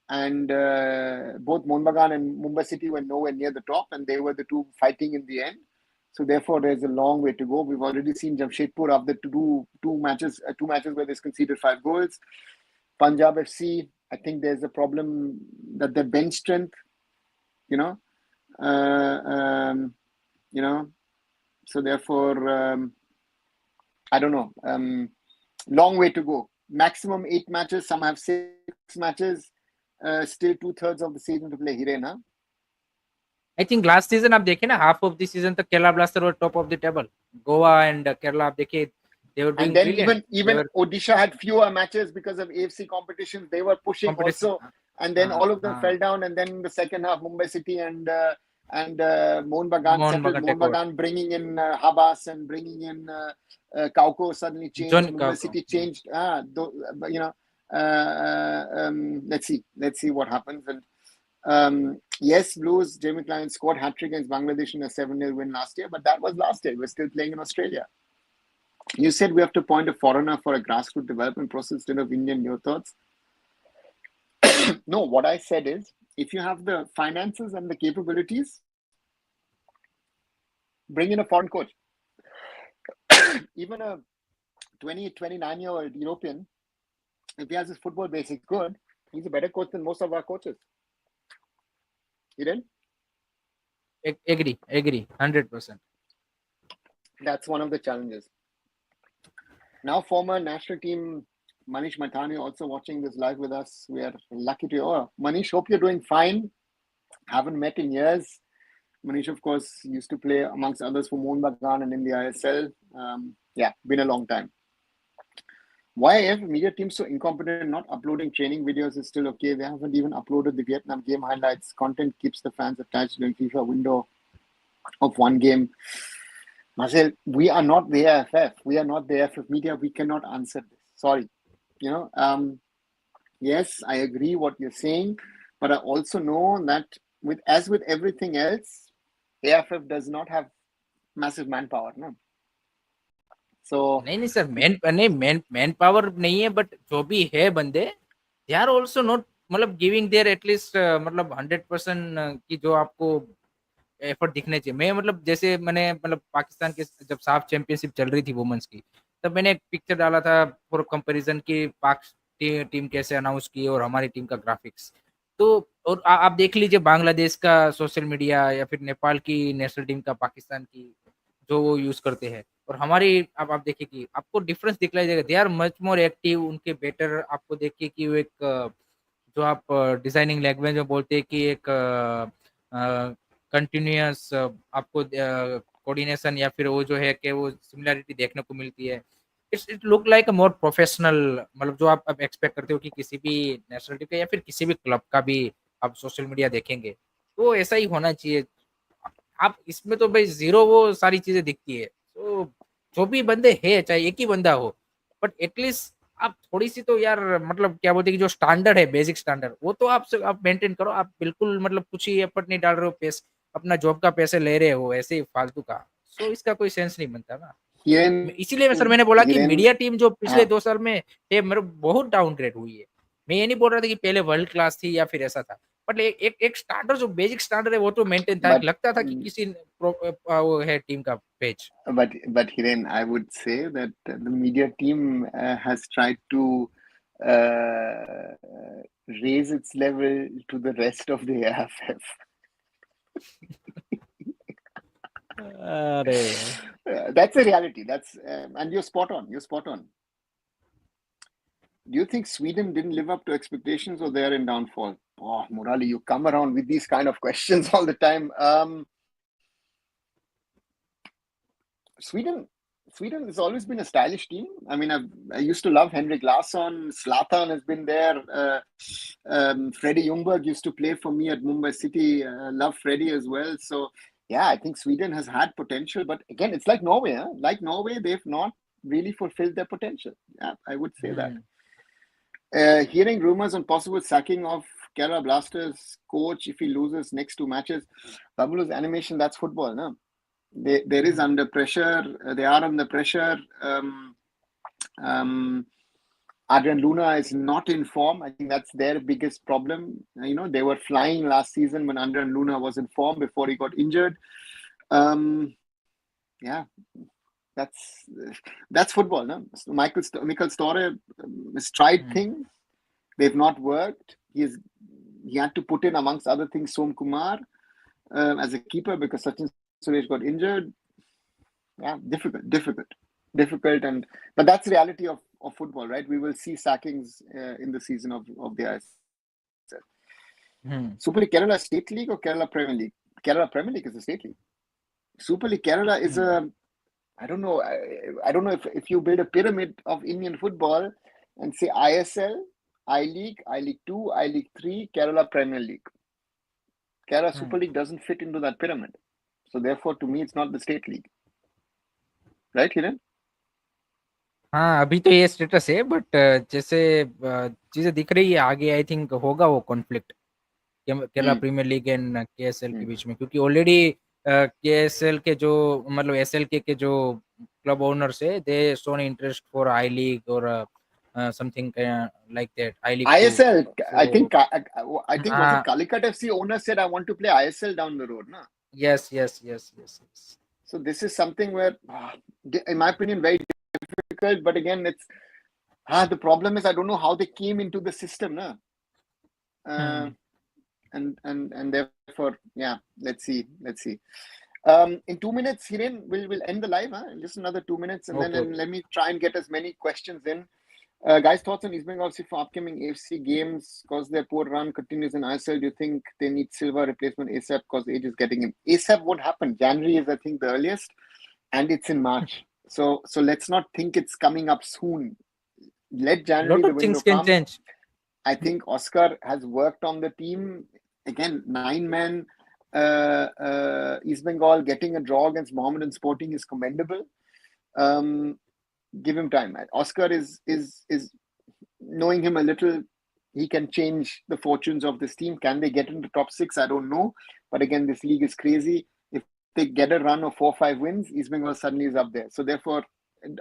[SPEAKER 1] and both Mohun Bagan and Mumbai City were nowhere near the top, and they were the two fighting in the end. So therefore, there's a long way to go. We've already seen Jamshedpur after two matches where they conceded 5 goals. Punjab FC, I think there's a problem that their bench strength, so therefore, I don't know. Long way to go. Maximum 8 matches. Some have 6 matches. Still 2/3 of the season to play. Hiren, huh?
[SPEAKER 2] I think last season आप देखे ना, half of the season तक Kerala Blaster were top of the table. Goa and Kerala आप देखे, they were doing
[SPEAKER 1] and then
[SPEAKER 2] brilliant.
[SPEAKER 1] even Odisha had fewer matches because of AFC competitions. They were pushing also, and then all of them fell down. And then in the second half, Mumbai City and Mohun Bagan settled. Mohun Bagan bringing in Habas and bringing in Kauko suddenly changed. Mumbai City changed. Let's see what happens. And yes, Blues, Jamie Klein scored hat-trick against Bangladesh in a 7-0 win last year, but that was last year. We're still playing in Australia. You said we have to appoint a foreigner for a grassroots development process instead of Indian. Your thoughts? No, what I said is, if you have the finances and the capabilities, bring in a foreign coach. Even a 29-year-old European, if he has his football basics good, he's a better coach than most of our coaches. You didn't?
[SPEAKER 2] Agree, 100%.
[SPEAKER 1] That's one of the challenges. Now, former national team Manish Mathani also watching this live with us. We are lucky to. Oh, Manish, hope you're doing fine. Haven't met in years. Manish, of course, used to play amongst others for Mohun Bagan and in the ISL. Been a long time. Why have media teams so incompetent? Not uploading training videos is still okay. They haven't even uploaded the Vietnam game highlights. Content keeps the fans attached during FIFA window of one game. Marcel, we are not the AIFF. We are not the AIFF media. We cannot answer this. Sorry. Yes, I agree what you're saying, but I also know that with everything else, AIFF does not have massive manpower. No. So
[SPEAKER 2] नहीं sir, man power नहीं है, but जो भी है बंदे, they are also not मतलब giving their at least मतलब 100% की जो आपको एफर्ट दिखने चाहिए. मैं मतलब जैसे मैंने मतलब पाकिस्तान के जब साफ चैंपियनशिप चल रही थी वुमेन्स की, तब मैंने एक पिक्चर डाला था फॉर कंपैरिजन की पाक टीम कैसे अनाउंस की और हमारी टीम का ग्राफिक्स. तो और आप देख लीजिए बांग्लादेश का सोशल मीडिया या फिर नेपाल की नेशनल टीम का पाकिस्तान की जो वो यूज करते हैं, और हमारी आप देखिए कि आपको डिफरेंस दिखलाई देगा. They are much more active. उनके बेटर आपको देखिए कि वो एक जो आप डिजाइनिंग लैंग्वेज में बोलते हैं कि एक कंटिन्यूअस आपको कोऑर्डिनेशन या फिर वो जो है कि वो सिमिलरिटी देखने को मिलती है। It look like a more professional, मतलब जो आप एक्सपेक्ट करते हो कि किसी भी नेशनलिटी का या फिर किसी भी क्लब का भी आप सोशल मीडिया देखेंगे तो ऐसा ही होना चाहिए। आप इसमें तो भाई जीरो वो सारी चीजें दिखती है। तो जो भी बंदे है चाहे एक ही बंदा हो, बट एटलीस्ट आप थोड़ी सी तो यार मतलब क्या बोलते हैं कि जो स्टैंडर्ड है, बेसिक स्टैंडर्ड, वो तो आप मेंटेन करो। आप बिल्कुल मतलब कुछ ही एफर्ट नहीं डाल रहे हो, पैसे अपना जॉब का पैसे ले रहे हो ऐसे ही फालतू का। सो इसका कोई सेंस नहीं बनता ना।
[SPEAKER 1] Hiren,
[SPEAKER 2] इसीलिए सर मैंने बोला कि
[SPEAKER 1] Hiren,
[SPEAKER 2] मीडिया टीम जो पिछले
[SPEAKER 1] हाँ,
[SPEAKER 2] 2 साल में है मेरे बहुत डाउनग्रेड हुई है। मैं ये नहीं बोल रहा था कि पहले वर्ल्ड क्लास थी या फिर ऐसा था, बट एक स्टार्टर जो बेसिक स्टार्टर है वो तो मेंटेन था,
[SPEAKER 1] but
[SPEAKER 2] लगता था कि किसी वो है टीम का page.
[SPEAKER 1] but Hiren, I would say that the media team has tried to uh, raise its level to the rest of the AIFF.
[SPEAKER 2] अरे
[SPEAKER 1] That's a reality. That's and you're spot on. You're spot on. Do you think Sweden didn't live up to expectations, or they're in downfall? Oh, Murali, you come around with these kind of questions all the time. Sweden, Sweden has always been a stylish team. I mean, I used to love Henrik Larsson. Zlatan has been there. Freddie Ljungberg used to play for me at Mumbai City. Love Freddie as well. So, yeah, I think Sweden has had potential. But again, it's like Norway. Huh? Like Norway, they've not really fulfilled their potential. Yeah, I would say that. Hearing rumors on possible sacking of Kerala Blasters coach if he loses next 2 matches. Babu's animation, that's football, no? There is under pressure. They are under pressure. Adrian Luna is not in form. I think that's their biggest problem. They were flying last season when Adrian Luna was in form before he got injured. Yeah, that's football. No? So Michael Store has tried things. They've not worked. He had to put in, amongst other things, Som Kumar as a keeper because Sachin Suresh got injured. Yeah, difficult, but that's the reality of football, right? We will see sackings in the season of the ISL. Super League Kerala State League or Kerala Premier League? Kerala Premier League is a state league. Super League Kerala is I don't know if you build a pyramid of Indian football and say ISL, I League 2, I League 3, Kerala Premier League. Kerala Super League doesn't fit into that pyramid. So therefore, to me, it's not the state league. Right, Hiren?
[SPEAKER 2] हाँ अभी तो ये status है, but जैसे चीजें दिख रही है आगे आई थिंक होगा वो conflict Kerala premiere League and KSL के बीच में, क्योंकि ऑलरेडी केएसएल के जो मतलब एसएल के जो क्लब ओनर्स है they shown interest for I league और something like that, I league 2।
[SPEAKER 1] ISL, I
[SPEAKER 2] So
[SPEAKER 1] think was it
[SPEAKER 2] हाँ,
[SPEAKER 1] Calicut FC owner said I want to play ISL down the road, na?
[SPEAKER 2] yes.
[SPEAKER 1] So this is something where, in my opinion, very difficult. But again, it's the problem is I don't know how they came into the system, na? And therefore, yeah, let's see. In 2 minutes, Hiren, we'll end the live, huh? Just another 2 minutes, and
[SPEAKER 2] Okay.
[SPEAKER 1] then let me try and get as many questions in. Guys, thoughts on East Bengal FC for upcoming AFC games because their poor run continues in ISL. Do you think they need Silva replacement ASAP because age is getting him? ASAP won't happen. January is, I think, the earliest, and it's in March. So let's not think it's coming up soon. Let January
[SPEAKER 2] Lot
[SPEAKER 1] the
[SPEAKER 2] of
[SPEAKER 1] window
[SPEAKER 2] things can
[SPEAKER 1] come.
[SPEAKER 2] change.
[SPEAKER 1] I think Oscar has worked on the team. Again, 9-man East Bengal getting a draw against Mohammedan Sporting is commendable. Give him time. Oscar is knowing him a little. He can change the fortunes of this team. Can they get into top 6? I don't know. But again, this league is crazy. If they get a run of 4 or 5 wins, East Bengal suddenly is up there. So therefore,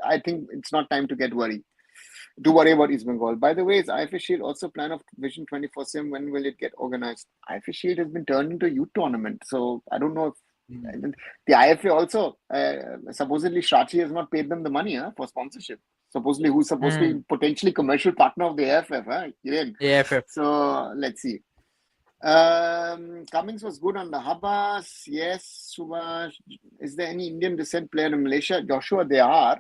[SPEAKER 1] I think it's not time to worry about East Bengal. By the way, is IFF Shield also plan of Vision 24/7? When will it get organized? IFF Shield has been turned into a youth tournament. So I don't know if the IFA also, supposedly Shachi has not paid them the money for sponsorship. Supposedly, who's supposed to be potentially commercial partner of the AIFF,
[SPEAKER 2] AIFF.
[SPEAKER 1] So let's see. Cummings was good on the Habas. Yes, Subhash. Is there any Indian descent player in Malaysia? Joshua, there are.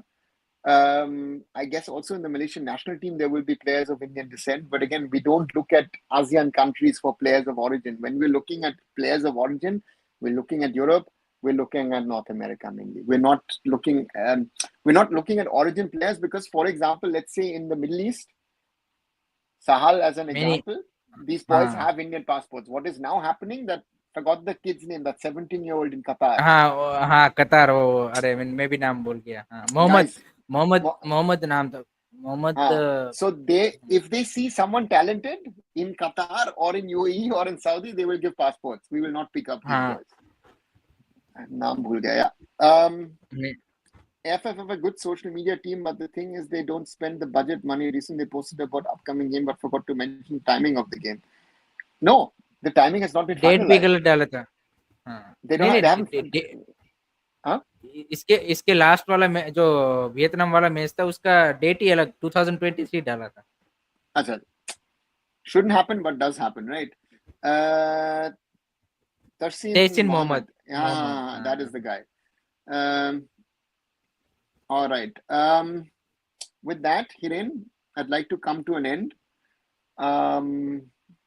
[SPEAKER 1] I guess also in the Malaysian national team, there will be players of Indian descent. But again, we don't look at ASEAN countries for players of origin. When we're looking at players of origin, we're looking at Europe, we're looking at North America mainly. We're not looking at origin players because, for example, let's say in the Middle East, Sahal as an
[SPEAKER 2] Many.
[SPEAKER 1] example, these boys
[SPEAKER 2] हाँ
[SPEAKER 1] have Indian passports. What is now happening that forgot the kid's name, that 17-year-old in Qatar.
[SPEAKER 2] हाँ कतार वो अरे मैं भी नाम भूल गया हाँ मोहम्मद
[SPEAKER 1] Guys,
[SPEAKER 2] मोहम्मद
[SPEAKER 1] mo-
[SPEAKER 2] मोहम्मद नाम था Mohammad
[SPEAKER 1] so if they see someone talented in Qatar or in UAE or in Saudi, they will give passports. We will not pick up these
[SPEAKER 2] हाँ
[SPEAKER 1] boys. Naam bhul gaya. Um,
[SPEAKER 2] मैं-
[SPEAKER 1] AIFF have a good social media team, but the thing is they don't spend the budget money. Recently, they posted about upcoming game, but forgot to mention timing of the game. No, the timing has not been
[SPEAKER 2] date भी
[SPEAKER 1] finalized.
[SPEAKER 2] गलत डाला था हाँ
[SPEAKER 1] They don't.
[SPEAKER 2] नहीं
[SPEAKER 1] Have, they
[SPEAKER 2] नहीं
[SPEAKER 1] haven't. Huh?
[SPEAKER 2] इसके इसके last वाला जो वियतनाम वाला मैच था उसका डेट ही अलग 2023 डाला था
[SPEAKER 1] Achha. Shouldn't happen, but does happen, right? Uh, Tarsin
[SPEAKER 2] Tahseen
[SPEAKER 1] Mohammed.
[SPEAKER 2] Mohammed Mohammed
[SPEAKER 1] Yeah, that is
[SPEAKER 2] हाँ
[SPEAKER 1] the guy. All right. With that, Hiren, I'd like to come to an end.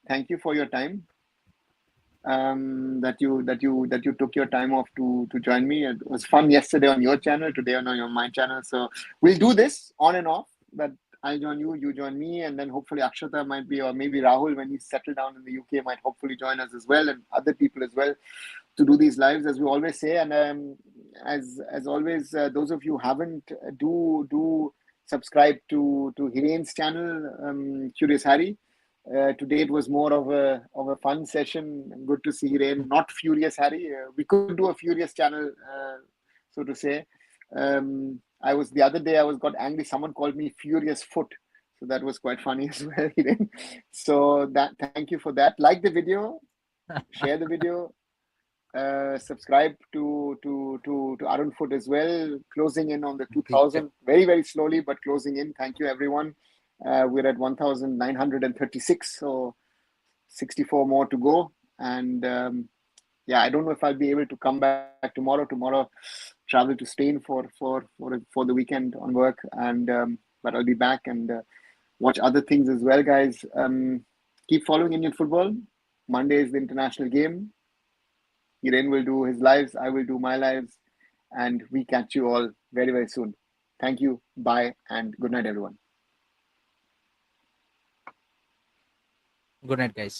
[SPEAKER 1] Thank you for your time. That you took your time off to join me. It was fun yesterday on your channel, today on my channel. So we'll do this on and off. That I'll join you, you join me, and then hopefully Akshata might be, or maybe Rahul when he's settled down in the UK might hopefully join us as well, and other people as well, to do these lives as we always say. And as always, those of you who haven't, do subscribe to Hiren's channel, Curious Harry. Today it was more of a fun session. Good to see Hiren, not Furious Harry. We could do a Furious channel, so to say. The other day I was got angry. Someone called me Furious Foot, so that was quite funny as well, Hiren. So thank you for that. Like the video, share the video, subscribe to Arun Foot as well. Closing in on the 2000, very very slowly, but closing in. Thank you everyone. We're at 1936, so 64 more to go. And yeah, I don't know if I'll be able to come back tomorrow. Tomorrow, travel to Spain for the weekend on work, and but I'll be back and watch other things as well, guys. Keep following Indian football. Monday is the international game. Hiren will do his lives, I will do my lives, and we catch you all very, very soon. Thank you, bye, and good night, everyone.
[SPEAKER 2] Good night guys